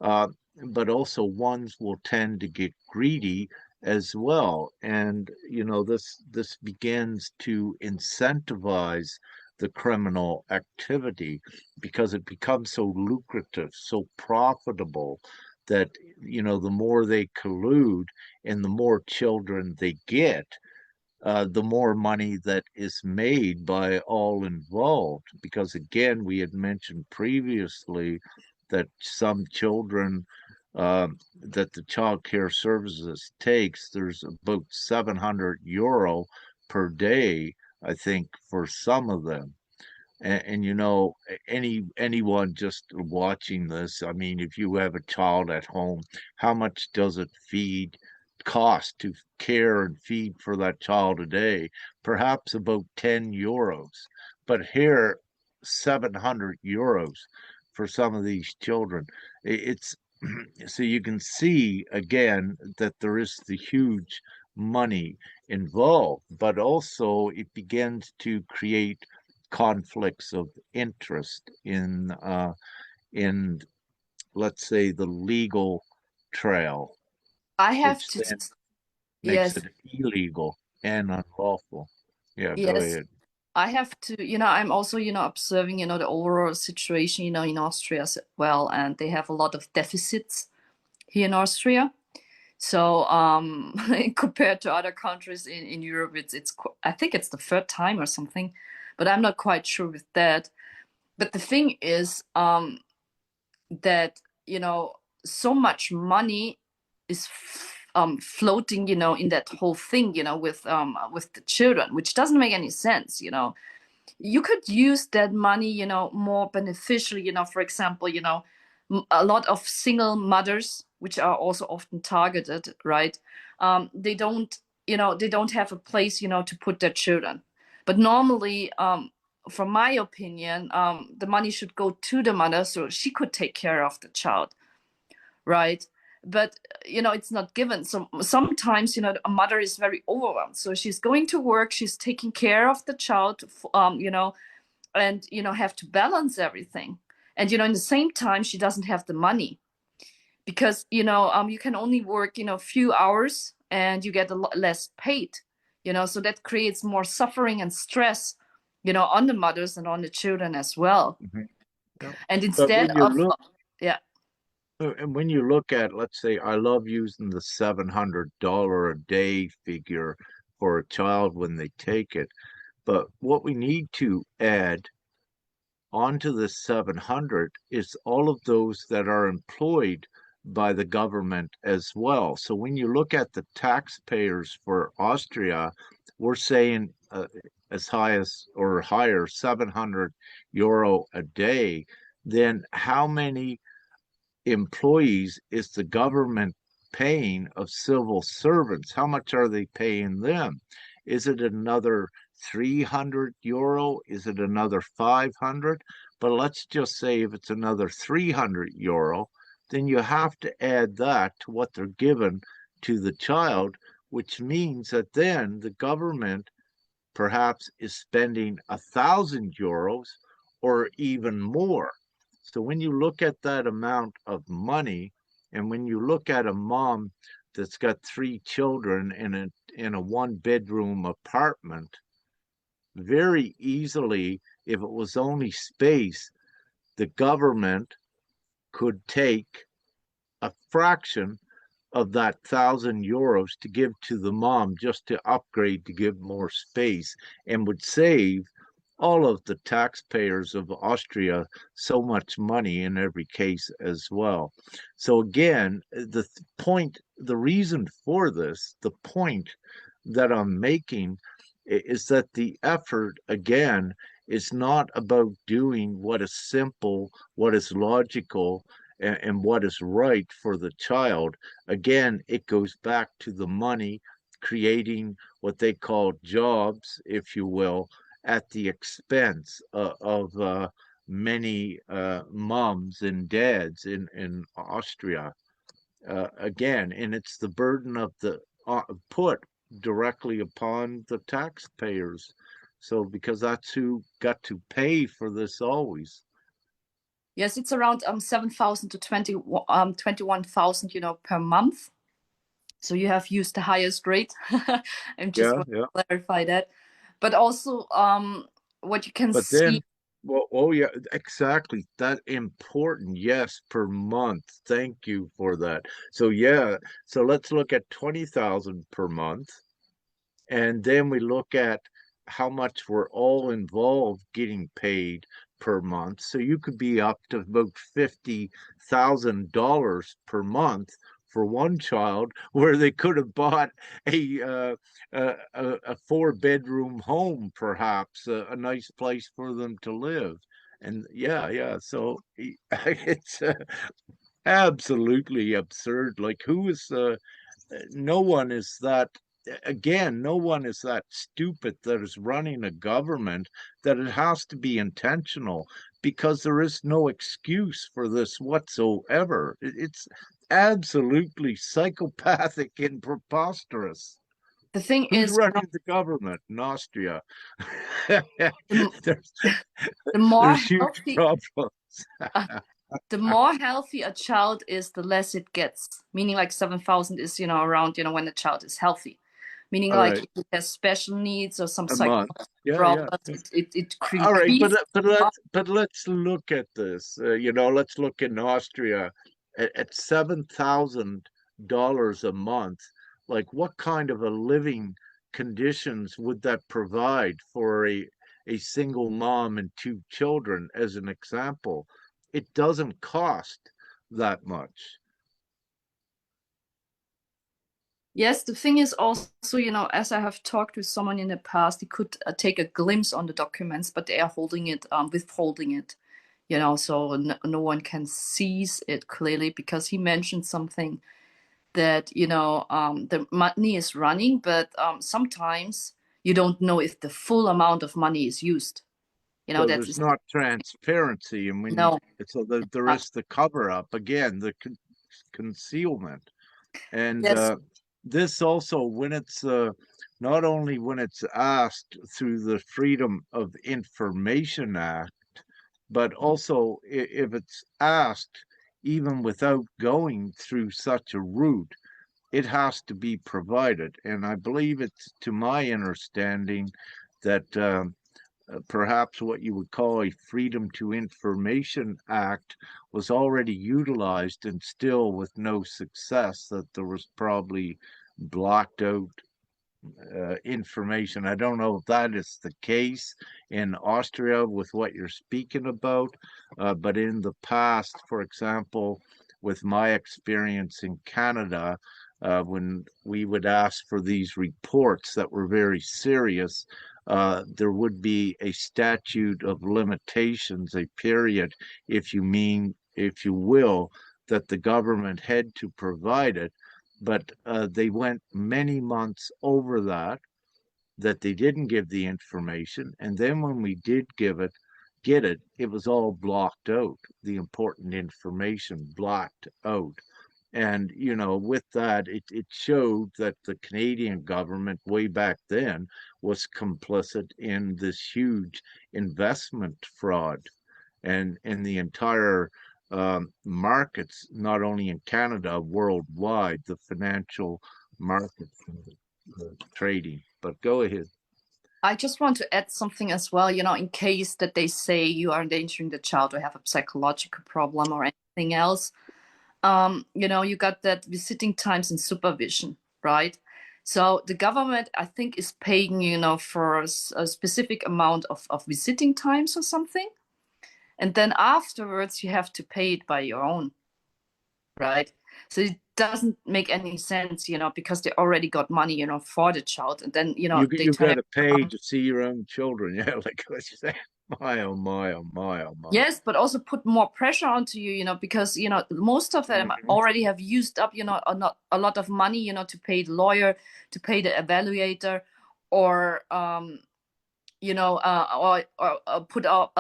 Speaker 1: uh, but also ones will tend to get greedy as well. And this begins to incentivize the criminal activity because it becomes so lucrative, so profitable that the more they collude and the more children they get, the more money that is made by all involved. Because again, we had mentioned previously that some children that the child care services takes, there's about 700 euro per day, I think, for some of them. And anyone just watching this, I mean, if you have a child at home, how much does it cost to care and feed for that child a day? Perhaps about 10 euros. But here, 700 euros for some of these children. It's so you can see again that there is the huge money involved, but also it begins to create conflicts of interest in let's say the legal trail,
Speaker 2: I have
Speaker 1: which
Speaker 2: to,
Speaker 1: then makes
Speaker 2: yes,
Speaker 1: it illegal and unlawful. Yeah, go
Speaker 2: yes,
Speaker 1: ahead.
Speaker 2: I have to, I'm also, observing, the overall situation, in Austria as well, and they have a lot of deficits here in Austria. So, compared to other countries in Europe, I think it's the third time or something, but I'm not quite sure with that. But the thing is, that, so much money is floating, in that whole thing, with the children, which doesn't make any sense. You could use that money, more beneficially, for example, a lot of single mothers, which are also often targeted, right? They don't have a place, to put their children. But normally, from my opinion, the money should go to the mother so she could take care of the child, right? But it's not given. So sometimes, a mother is very overwhelmed. So she's going to work, she's taking care of the child, and have to balance everything. And in the same time, she doesn't have the money because you can only work a few hours and you get a lot less paid. So that creates more suffering and stress on the mothers and on the children as well.
Speaker 1: Mhm. Yeah.
Speaker 2: And
Speaker 1: But
Speaker 2: instead
Speaker 1: when you
Speaker 2: of
Speaker 1: look,
Speaker 2: yeah.
Speaker 1: and when you look at, let's say, I love using the $700 a day figure for a child when they take it. But what we need to add onto the 700 is all of those that are employed by the government as well. So when you look at the taxpayers for Austria, we're saying as high as or higher 700 euro a day. Then how many employees is the government paying of civil servants? How much are they paying them? Is it another 300 euro? Is it another 500? But let's just say if it's another 300 euro, then you have to add that to what they're given to the child, which means that then the government perhaps is spending 1,000 euros or even more. So when you look at that amount of money, and when you look at a mom that's got three children in a one bedroom apartment, very easily, if it was only space, the government could take a fraction of that 1,000 euros to give to the mom just to upgrade to give more space and would save all of the taxpayers of Austria so much money in every case as well. So again, the reason for this, the point that I'm making is that the effort again is not about doing what is simple, what is logical, and what is right for the child. Again, it goes back to the money, creating what they call jobs, if you will, at the expense of many moms and dads in Austria. Again, and it's the burden of the put directly upon the taxpayers. So because that's who got to pay for this always.
Speaker 2: Yes, it's around 7,000 to 21,000, per month. So you have used the highest rate. I'm just
Speaker 1: Yeah,
Speaker 2: want
Speaker 1: yeah.
Speaker 2: to clarify that. But also, what you can
Speaker 1: But
Speaker 2: see.
Speaker 1: then, well, oh yeah, exactly. That important. Yes, per month. Thank you for that. So yeah, so let's look at 20,000 per month. And then we look at how much we're all involved getting paid per month. So you could be up to about $50,000 per month for one child, where they could have bought a four-bedroom home, perhaps a nice place for them to live. And yeah, yeah. So it's absolutely absurd. Like, who is no one is that again, no one is that stupid that is running a government, that it has to be intentional, because there is no excuse for this whatsoever. It's absolutely psychopathic and preposterous.
Speaker 2: The thing
Speaker 1: Who's
Speaker 2: is,
Speaker 1: running the government in Austria?
Speaker 2: the,
Speaker 1: there's
Speaker 2: the more
Speaker 1: there's huge
Speaker 2: healthy
Speaker 1: problems.
Speaker 2: uh, the more healthy a child is, the less it gets. Meaning, like 7,000 is, around, when the child is healthy. Meaning,
Speaker 1: All
Speaker 2: like
Speaker 1: right,
Speaker 2: if it has special needs or some
Speaker 1: a month.
Speaker 2: psychological
Speaker 1: Yeah, yeah.
Speaker 2: problems, it
Speaker 1: All right,
Speaker 2: increases.
Speaker 1: but let's look at this. Let's look in Austria at $7,000 a month. Like, what kind of a living conditions would that provide for a single mom and two children as an example, it doesn't cost that much.
Speaker 2: Yes, the thing is also, as I have talked with someone in the past, he could take a glimpse on the documents, but they are holding it, withholding it, so no one can seize it clearly because he mentioned something that, the money is running, but sometimes you don't know if the full amount of money is used.
Speaker 1: So
Speaker 2: That
Speaker 1: there's
Speaker 2: is,
Speaker 1: not transparency, and when
Speaker 2: no,
Speaker 1: so there
Speaker 2: not.
Speaker 1: is the cover up again, the concealment. And
Speaker 2: Yes,
Speaker 1: this also, when it's not only when it's asked through the Freedom of Information Act, but also if it's asked even without going through such a route, it has to be provided. And I believe it's to my understanding that perhaps what you would call a Freedom to Information Act was already utilized and still with no success, that there was probably blocked out information. I don't know if that is the case in Austria with what you're speaking about, but in the past, for example, with my experience in Canada, when we would ask for these reports that were very serious, there would be a statute of limitations, a period, if you will, that the government had to provide it, but they went many months over that they didn't give the information, and then when we did get it, it was all blocked out, the important information blocked out. And with that, it showed that the Canadian government way back then was complicit in this huge investment fraud, and in the entire markets, not only in Canada, worldwide, the financial markets, the trading. But go ahead.
Speaker 2: I just want to add something as well, in case that they say you are endangering the child or have a psychological problem or anything else. You got that visiting times and supervision, right? So the government, I think, is paying, for a specific amount of visiting times or something. And then afterwards, you have to pay it by your own, right? So it doesn't make any sense, because they already got money, for the child. And then, they
Speaker 1: You
Speaker 2: turn
Speaker 1: got
Speaker 2: it
Speaker 1: to pay
Speaker 2: around.
Speaker 1: to see your own children. Yeah, like what you say. My oh my oh my oh my.
Speaker 2: Yes, but also put more pressure onto you, because most of them
Speaker 1: Mhm.
Speaker 2: already have used up, a lot of money, to pay the lawyer, to pay the evaluator, or put off,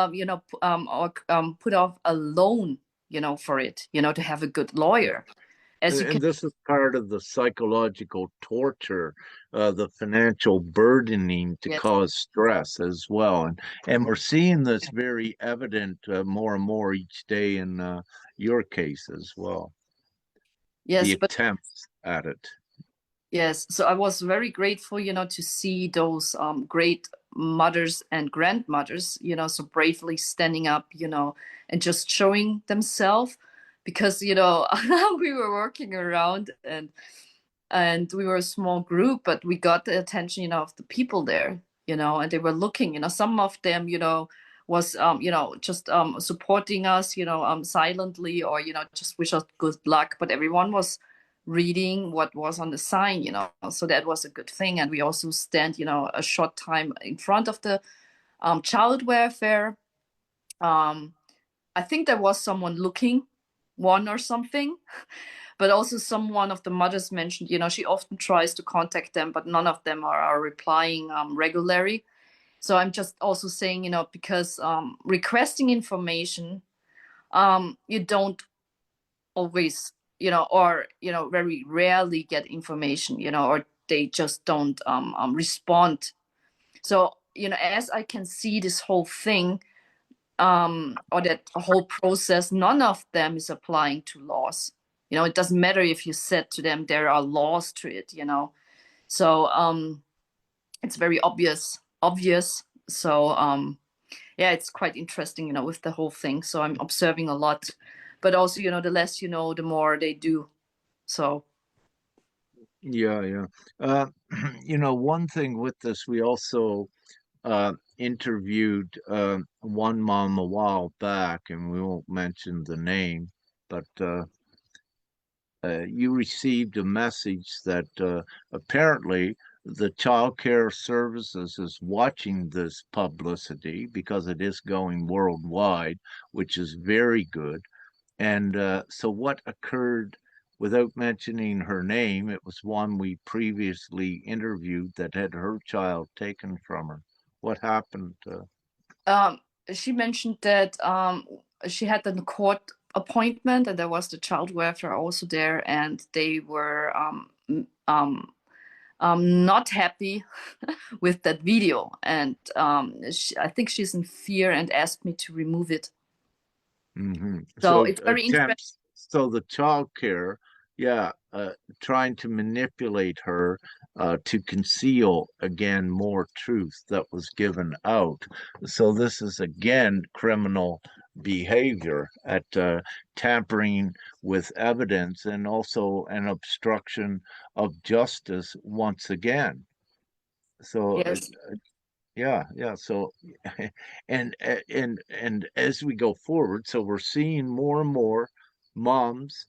Speaker 2: put off a loan, for it, to have a good lawyer. As you
Speaker 1: And
Speaker 2: can,
Speaker 1: this is part of the psychological torture, the financial burdening to
Speaker 2: yes,
Speaker 1: cause stress as well. And we're seeing this very evident more and more each day in your case as well, the
Speaker 2: yes, but
Speaker 1: attempts at it.
Speaker 2: yes, so I was very grateful, to see those great mothers and grandmothers, so bravely standing up, and just showing themselves because, we were working around and we were a small group, but we got the attention, of the people there, and they were looking, some of them, was just supporting us, silently, or just wish us good luck, but everyone was reading what was on the sign, so that was a good thing. And we also stand, a short time in front of the child welfare. um I think there was someone looking, one or something, but also someone of the mothers mentioned, she often tries to contact them, but none of them are replying regularly. So I'm just also saying, because requesting information, you don't always, or, very rarely get information, or they just don't respond. So, as I can see this whole thing, or that whole process, none of them is applying to laws. It doesn't matter if you said to them there are laws to it, So it's very obvious. So yeah, it's quite interesting, with the whole thing. So I'm observing a lot, but also, the less you know, the more they do. So
Speaker 1: Yeah, yeah. One thing with this, we also interviewed one mom a while back, and we won't mention the name, but you received a message that apparently the child care services is watching this publicity because it is going worldwide, which is very good. And so, what occurred, without mentioning her name, it was one we previously interviewed that had her child taken from her. What happened?
Speaker 2: Um, she mentioned that she had a court appointment, and there was the child welfare also there, and they were not happy with that video, and I think she's in fear and asked me to remove it. So
Speaker 1: So
Speaker 2: it's very interesting.
Speaker 1: attempts, so the child care, yeah, trying to manipulate her to conceal again more truth that was given out. So this is again criminal behavior at tampering with evidence and also an obstruction of justice once again. So
Speaker 2: Yes,
Speaker 1: yeah, yeah. So, and as we go forward, so we're seeing more and more moms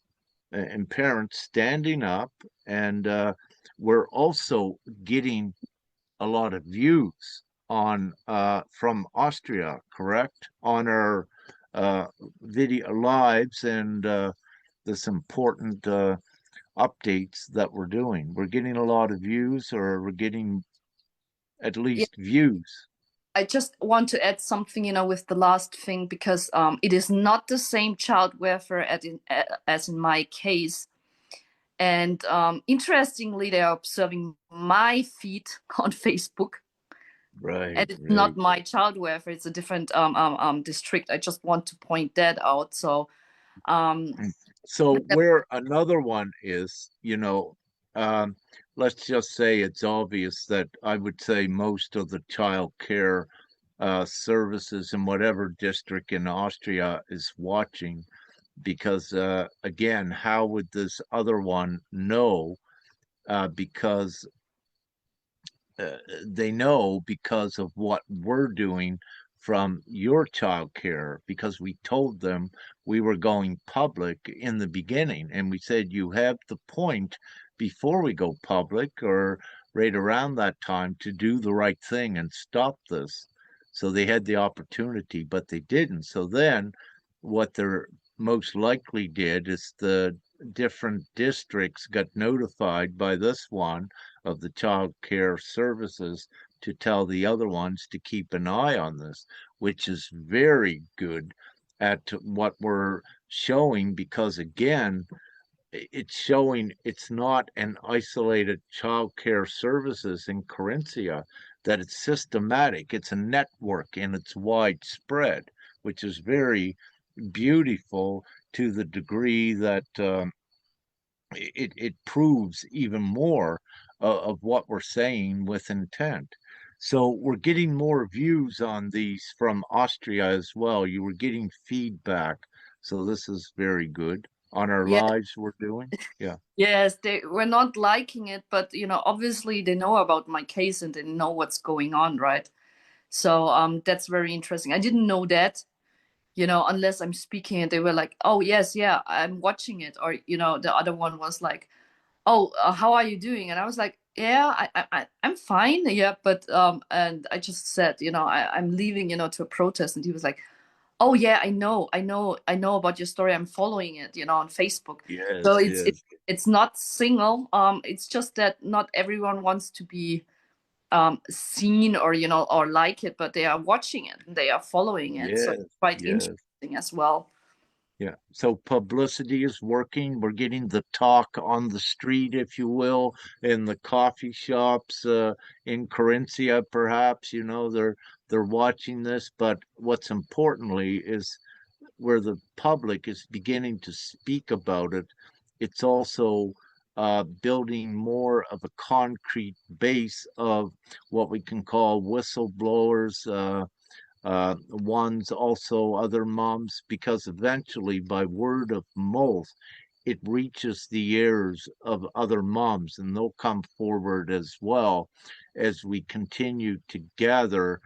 Speaker 1: and parents standing up, and we're also getting a lot of views on from Austria, correct? On our video lives and this important updates that we're doing. We're getting a lot of views, or we're getting at
Speaker 2: yeah.
Speaker 1: least views.
Speaker 2: I just want to add something, with the last thing, because it is not the same child welfare as in my case. And interestingly, they are observing my feed on Facebook,
Speaker 1: Right,
Speaker 2: and it's not
Speaker 1: right.
Speaker 2: my child welfare. It's a different district. I just want to point that out. So um,
Speaker 1: Mm. So where another one is, um, let's just say it's obvious that I would say most of the child care services in whatever district in Austria is watching, because again, how would this other one know? Because they know because of what we're doing from your child care, because we told them we were going public in the beginning, and we said you have the point before we go public or right around that time to do the right thing and stop this. So they had the opportunity, but they didn't. So then what they're most likely did is the different districts got notified by this one of the child care services to tell the other ones to keep an eye on this, which is very good at what we're showing, because again, it's showing it's not an isolated child care services in Carinthia, that it's systematic, it's a network, and it's widespread, which is very beautiful to the degree that it proves even more of what we're saying with intent. So we're getting more views on these from Austria as well. You were getting feedback. So this is very good on our
Speaker 2: yeah,
Speaker 1: lives we're doing. Yeah.
Speaker 2: yes, they were not liking it, but obviously they know about my case and they know what's going on, right? So that's very interesting. I didn't know that, unless I'm speaking and they were like, "Oh yes, yeah, I'm watching it," or the other one was like, "Oh, how are you doing?" And I was like, "Yeah, I'm fine, yeah," but and I just said, I'm leaving, to a protest, and he was like, "Oh yeah, I know about your story. I'm following it, on Facebook." So
Speaker 1: Yes,
Speaker 2: it's
Speaker 1: yes,
Speaker 2: it, it's not single. It's just that not everyone wants to be seen or or like it, but they are watching it and they are following it. So
Speaker 1: yes,
Speaker 2: it's quite
Speaker 1: yes.
Speaker 2: interesting as well.
Speaker 1: Yeah. So publicity is working. We're getting the talk on the street, if you will, in the coffee shops, in Carinthia, perhaps, they're watching this. But what's importantly is where the public is beginning to speak about it, it's also building more of a concrete base of what we can call whistleblowers, ones, also other moms, because eventually, by word of mouth, it reaches the ears of other moms, and they'll come forward as well as we continue to gather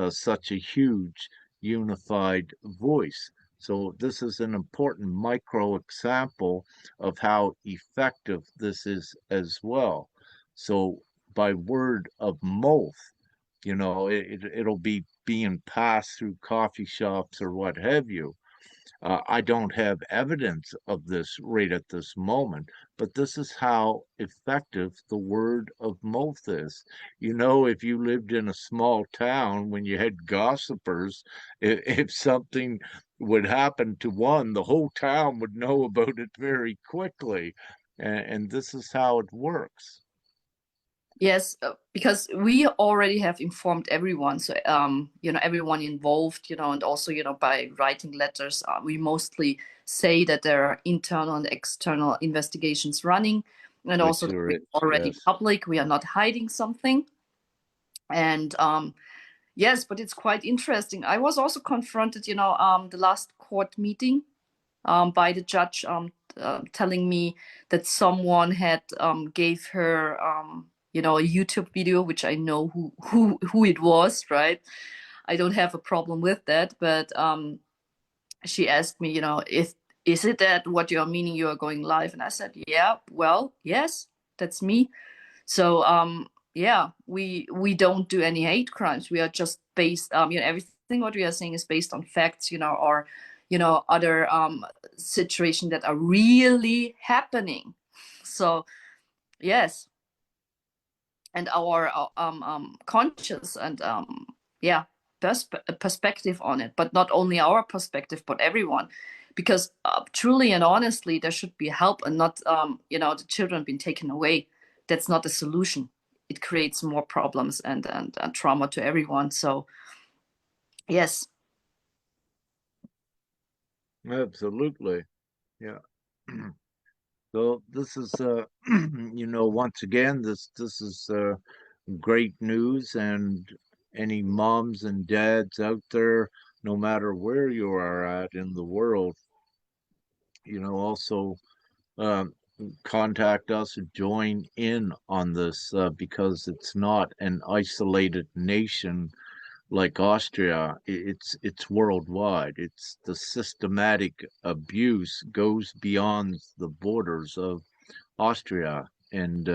Speaker 1: such a huge unified voice. So this is an important micro example of how effective this is as well. So by word of mouth, it'll be being passed through coffee shops or what have you. I don't have evidence of this right at this moment, but this is how effective the word of mouth is. If you lived in a small town, when you had gossipers, if something would happen to one, the whole town would know about it very quickly. And this is how it works.
Speaker 2: Yes, because we already have informed everyone. So, everyone involved, and also, by writing letters, we mostly say that there are internal and external investigations running, and also
Speaker 1: Which
Speaker 2: that
Speaker 1: are
Speaker 2: we're
Speaker 1: it,
Speaker 2: already
Speaker 1: yes.
Speaker 2: public. We are not hiding something. And yes, but it's quite interesting. I was also confronted, the last court meeting by the judge telling me that someone had gave her a YouTube video, which I know who it was, right? I don't have a problem with that, but she asked me, if is it that what you're meaning you are going live? And I said, yeah, well, yes, that's me. So yeah, we don't do any hate crimes. We are just based everything what we are saying is based on facts, or other situations that are really happening. So yes, and our conscious and yeah perspective on it, but not only our perspective but everyone, because truly and honestly there should be help and not the children being taken away. That's not the solution. It creates more problems and trauma to everyone. So yes.
Speaker 1: Absolutely. Yeah. So this is, once again, this is great news, and any moms and dads out there, no matter where you are at in the world, also um, contact us, join in on this because it's not an isolated nation like Austria. It's worldwide. It's the systematic abuse goes beyond the borders of Austria and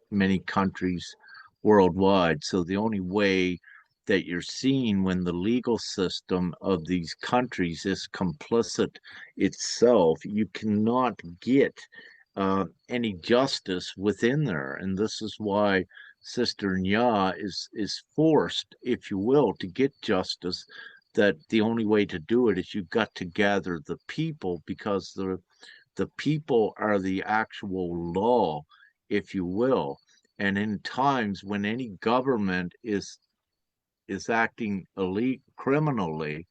Speaker 1: many countries worldwide. So the only way that you're seeing when the legal system of these countries is complicit itself, you cannot get any justice within there. And this is why Sister Nya is forced, if you will, to get justice. That the only way to do it is you've got to gather the people, because the people are the actual law, if you will. And in times when any government is acting criminally,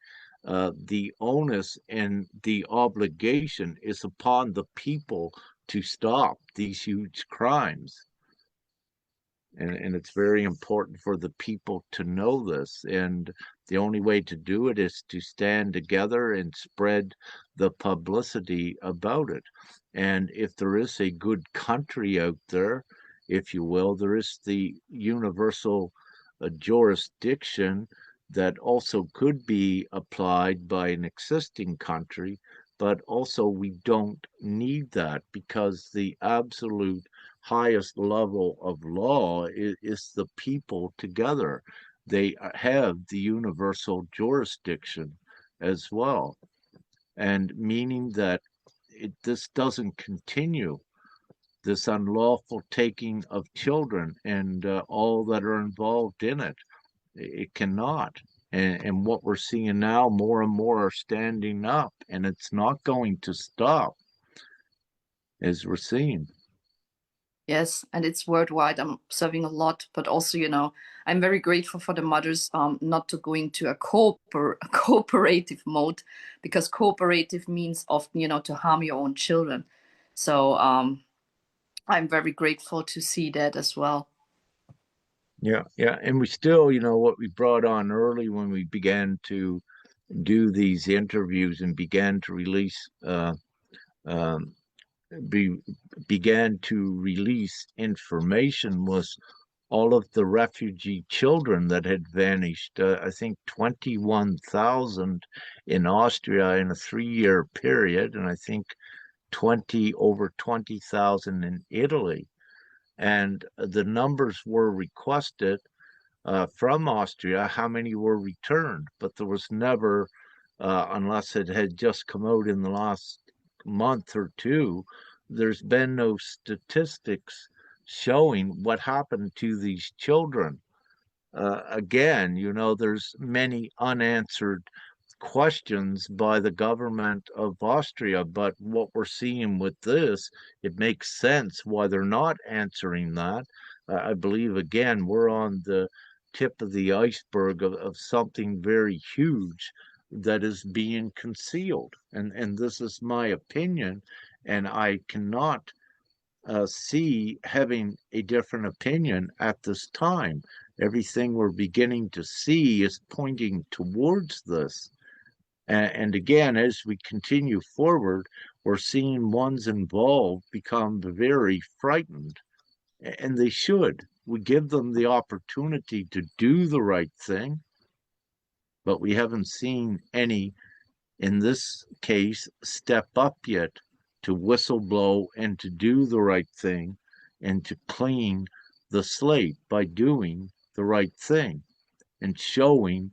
Speaker 1: the onus and the obligation is upon the people to stop these huge crimes. And it's very important for the people to know this. And the only way to do it is to stand together and spread the publicity about it. And if there is a good country out there, if you will, there is the universal jurisdiction that also could be applied by an existing country. But also, we don't need that, because the absolute highest level of law is the people together. They have the universal jurisdiction as well, and meaning that this doesn't continue, this unlawful taking of children and all that are involved in it. It cannot. And what we're seeing now, more and more are standing up, and it's not going to stop, as we're seeing.
Speaker 2: Yes, and it's worldwide. I'm observing a lot, but also, I'm very grateful for the mothers not to go into a cooperative mode, because cooperative means often, to harm your own children. So I'm very grateful to see that as well.
Speaker 1: Yeah, yeah. And we still, what we brought on early when we began to do these interviews and began to release um, be began to release information was all of the refugee children that had vanished. I think 21,000 in Austria in a 3 year period, and I think 20 over 20,000 in Italy. And the numbers were requested from Austria, how many were returned, but there was never, unless it had just come out in the last month or two, there's been no statistics showing what happened to these children. Again, there's many unanswered questions by the government of Austria, but what we're seeing with this, it makes sense why they're not answering that. I believe, again, we're on the tip of the iceberg of something very huge that is being concealed. And this is my opinion, and I cannot see having a different opinion at this time. Everything we're beginning to see is pointing towards this. And again, as we continue forward, we're seeing ones involved become very frightened, and they should. We give them the opportunity to do the right thing, but we haven't seen any, in this case, step up yet to whistleblow and to do the right thing and to clean the slate by doing the right thing and showing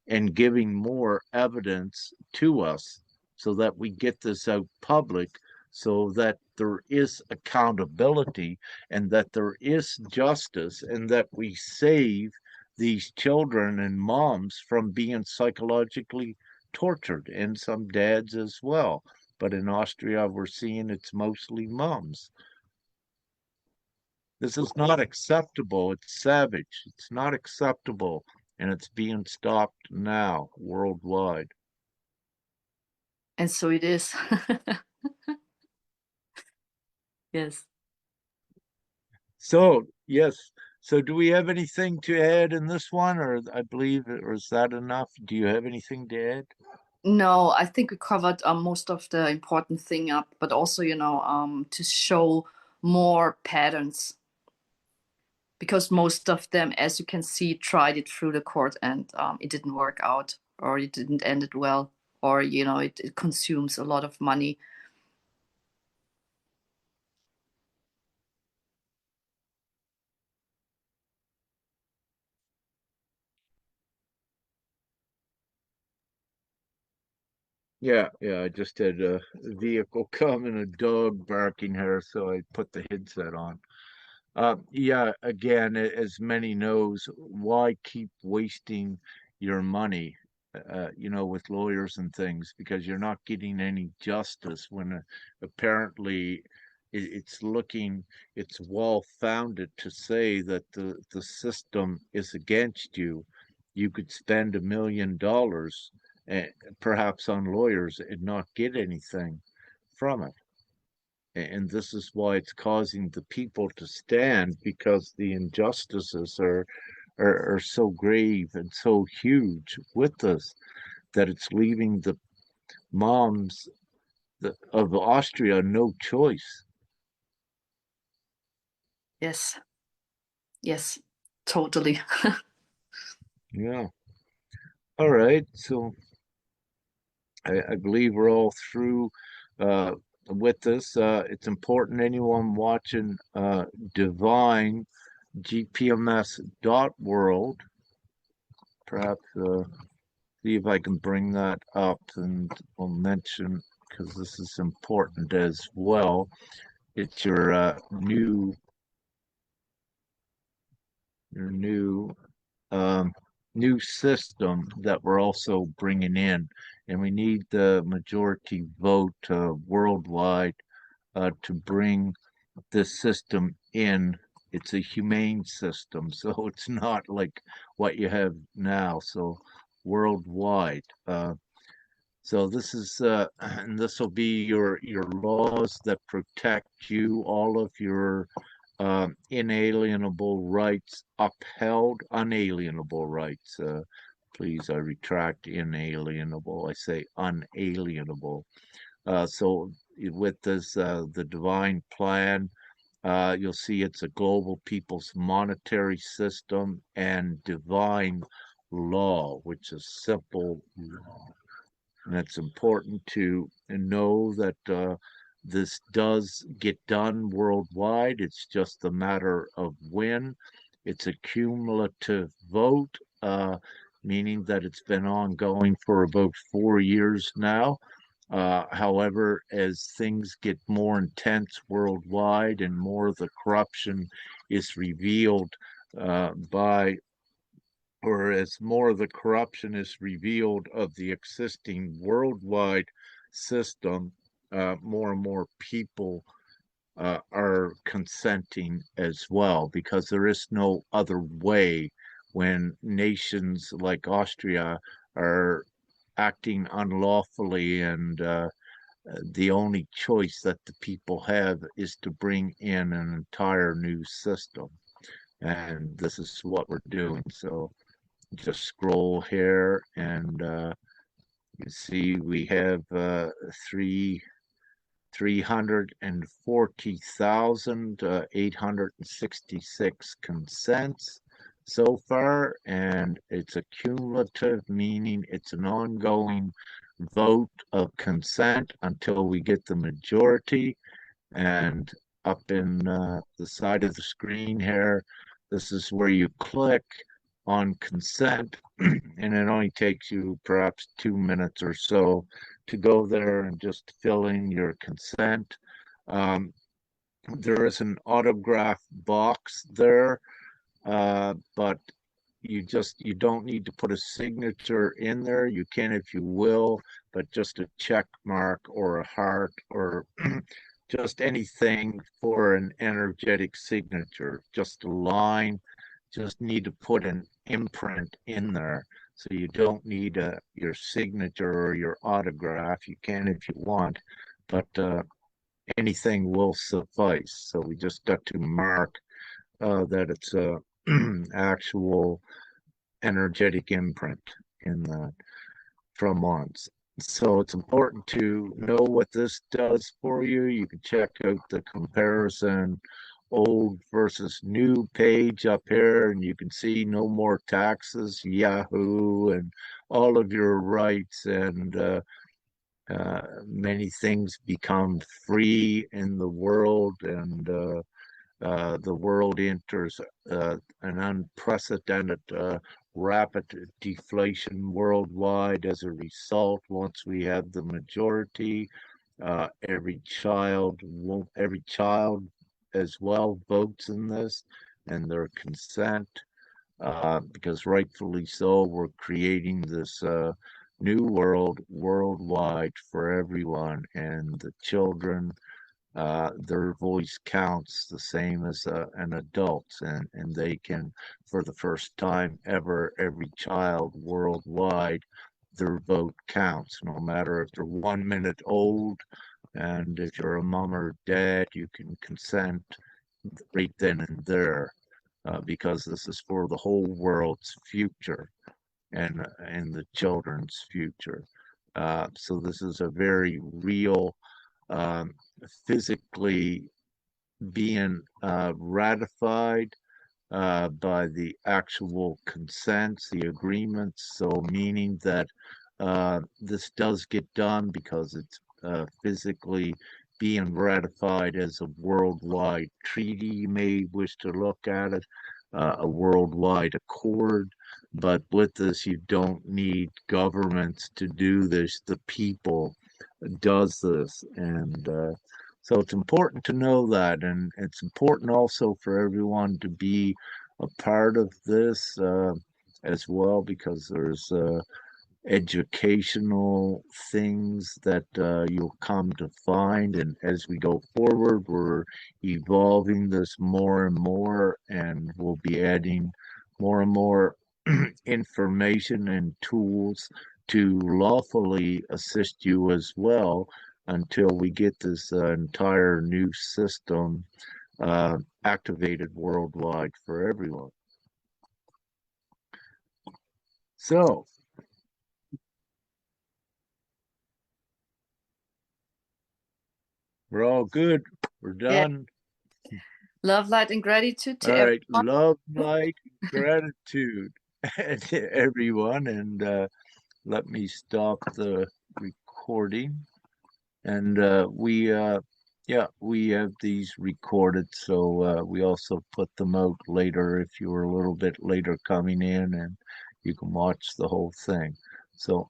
Speaker 1: and giving more evidence to us so that we get this out public, so that there is accountability and that there is justice and that we save these children and moms from being psychologically tortured, and some dads as well. But in Austria, we're seeing it's mostly moms. This is not acceptable. It's savage. It's not acceptable. And it's being stopped now worldwide.
Speaker 2: And so it is. Yes.
Speaker 1: So, yes. So, do we have anything to add in this one, or I believe, or is that enough? Do you have anything to add?
Speaker 2: No, I think we covered most of the important thing up, but also, to show more patterns because most of them, as you can see, tried it through the court and it didn't work out or it didn't end it well or, it consumes a lot of money.
Speaker 1: Yeah, yeah. I just had a vehicle come and a dog barking here, so I put the headset on. Yeah, again, as many knows, why keep wasting your money, with lawyers and things, because you're not getting any justice when apparently it's well founded to say that the system is against you. You could spend $1 million, perhaps on lawyers, and not get anything from it. And this is why it's causing the people to stand, because the injustices are so grave and so huge with this, that it's leaving the moms of Austria no choice.
Speaker 2: Yes, yes, totally.
Speaker 1: Yeah. All right. So I believe we're all through with this. It's important, anyone watching Divine GPMS.world, perhaps see if I can bring that up, and I'll mention, because this is important as well. It's your new system that we're also bringing in, and we need the majority vote worldwide to bring this system in. It's a humane system, so it's not like what you have now. So worldwide. So this is and this will be your laws that protect you, all of your inalienable rights upheld, unalienable rights. Please, I retract inalienable. I say unalienable. So with this, the divine plan, You'll see it's a global people's monetary system and divine law, which is simple law. And it's important to know that this does get done worldwide. It's just a matter of when. It's a cumulative vote, meaning that it's been ongoing for about 4 years now. However, as things get more intense worldwide and more of the corruption is revealed by or as more of the corruption is revealed of the existing worldwide system, more and more people are consenting as well, because there is no other way when nations like Austria are acting unlawfully, and the only choice that the people have is to bring in an entire new system. And this is what we're doing. So just scroll here, and you see we have three 340,866 consents so far, and it's a cumulative, meaning it's an ongoing vote of consent until we get the majority. And up in the side of the screen here, this is where you click on consent, and it only takes you perhaps 2 minutes or so to go there and just fill in your consent. Um, there is an autograph box there, but you don't need to put a signature in there. You can if you will, but just a check mark or a heart or just anything for an energetic signature, just a line. Just need to put an imprint in there. So you don't need your signature or your autograph. You can if you want, but anything will suffice. So we just got to mark that it's a actual energetic imprint in that from ons. So it's important to know what this does for you. You can check out the comparison old versus new page up here, and you can see no more taxes, Yahoo, and all of your rights, and many things become free in the world, and the world enters an unprecedented rapid deflation worldwide as a result. Once we have the majority, every child as well votes in this, and their consent, because rightfully so, we're creating this new world worldwide for everyone, and the children, their voice counts the same as an adult's, and they can, for the first time ever, every child worldwide, their vote counts, no matter if they're 1 minute old, and if you're a mom or dad, you can consent right then and there, because this is for the whole world's future and the children's future. So this is a very real, um, physically being ratified by the actual consents, the agreements. So meaning that this does get done because it's physically being ratified as a worldwide treaty. You may wish to look at it, a worldwide accord. But with this, you don't need governments to do this. The people does this, and so it's important to know that, and it's important also for everyone to be a part of this as well, because there's educational things that you'll come to find. And as we go forward, we're evolving this more and more, and we'll be adding more and more information and tools to lawfully assist you as well, until we get this entire new system activated worldwide for everyone. So, we're all good. We're
Speaker 2: Yeah.
Speaker 1: done.
Speaker 2: Love, light, and gratitude to
Speaker 1: All right.
Speaker 2: everyone.
Speaker 1: Love, light, gratitude, to everyone. And let me stop the recording. And yeah, we have these recorded, so we also put them out later if you were a little bit later coming in, and you can watch the whole thing. So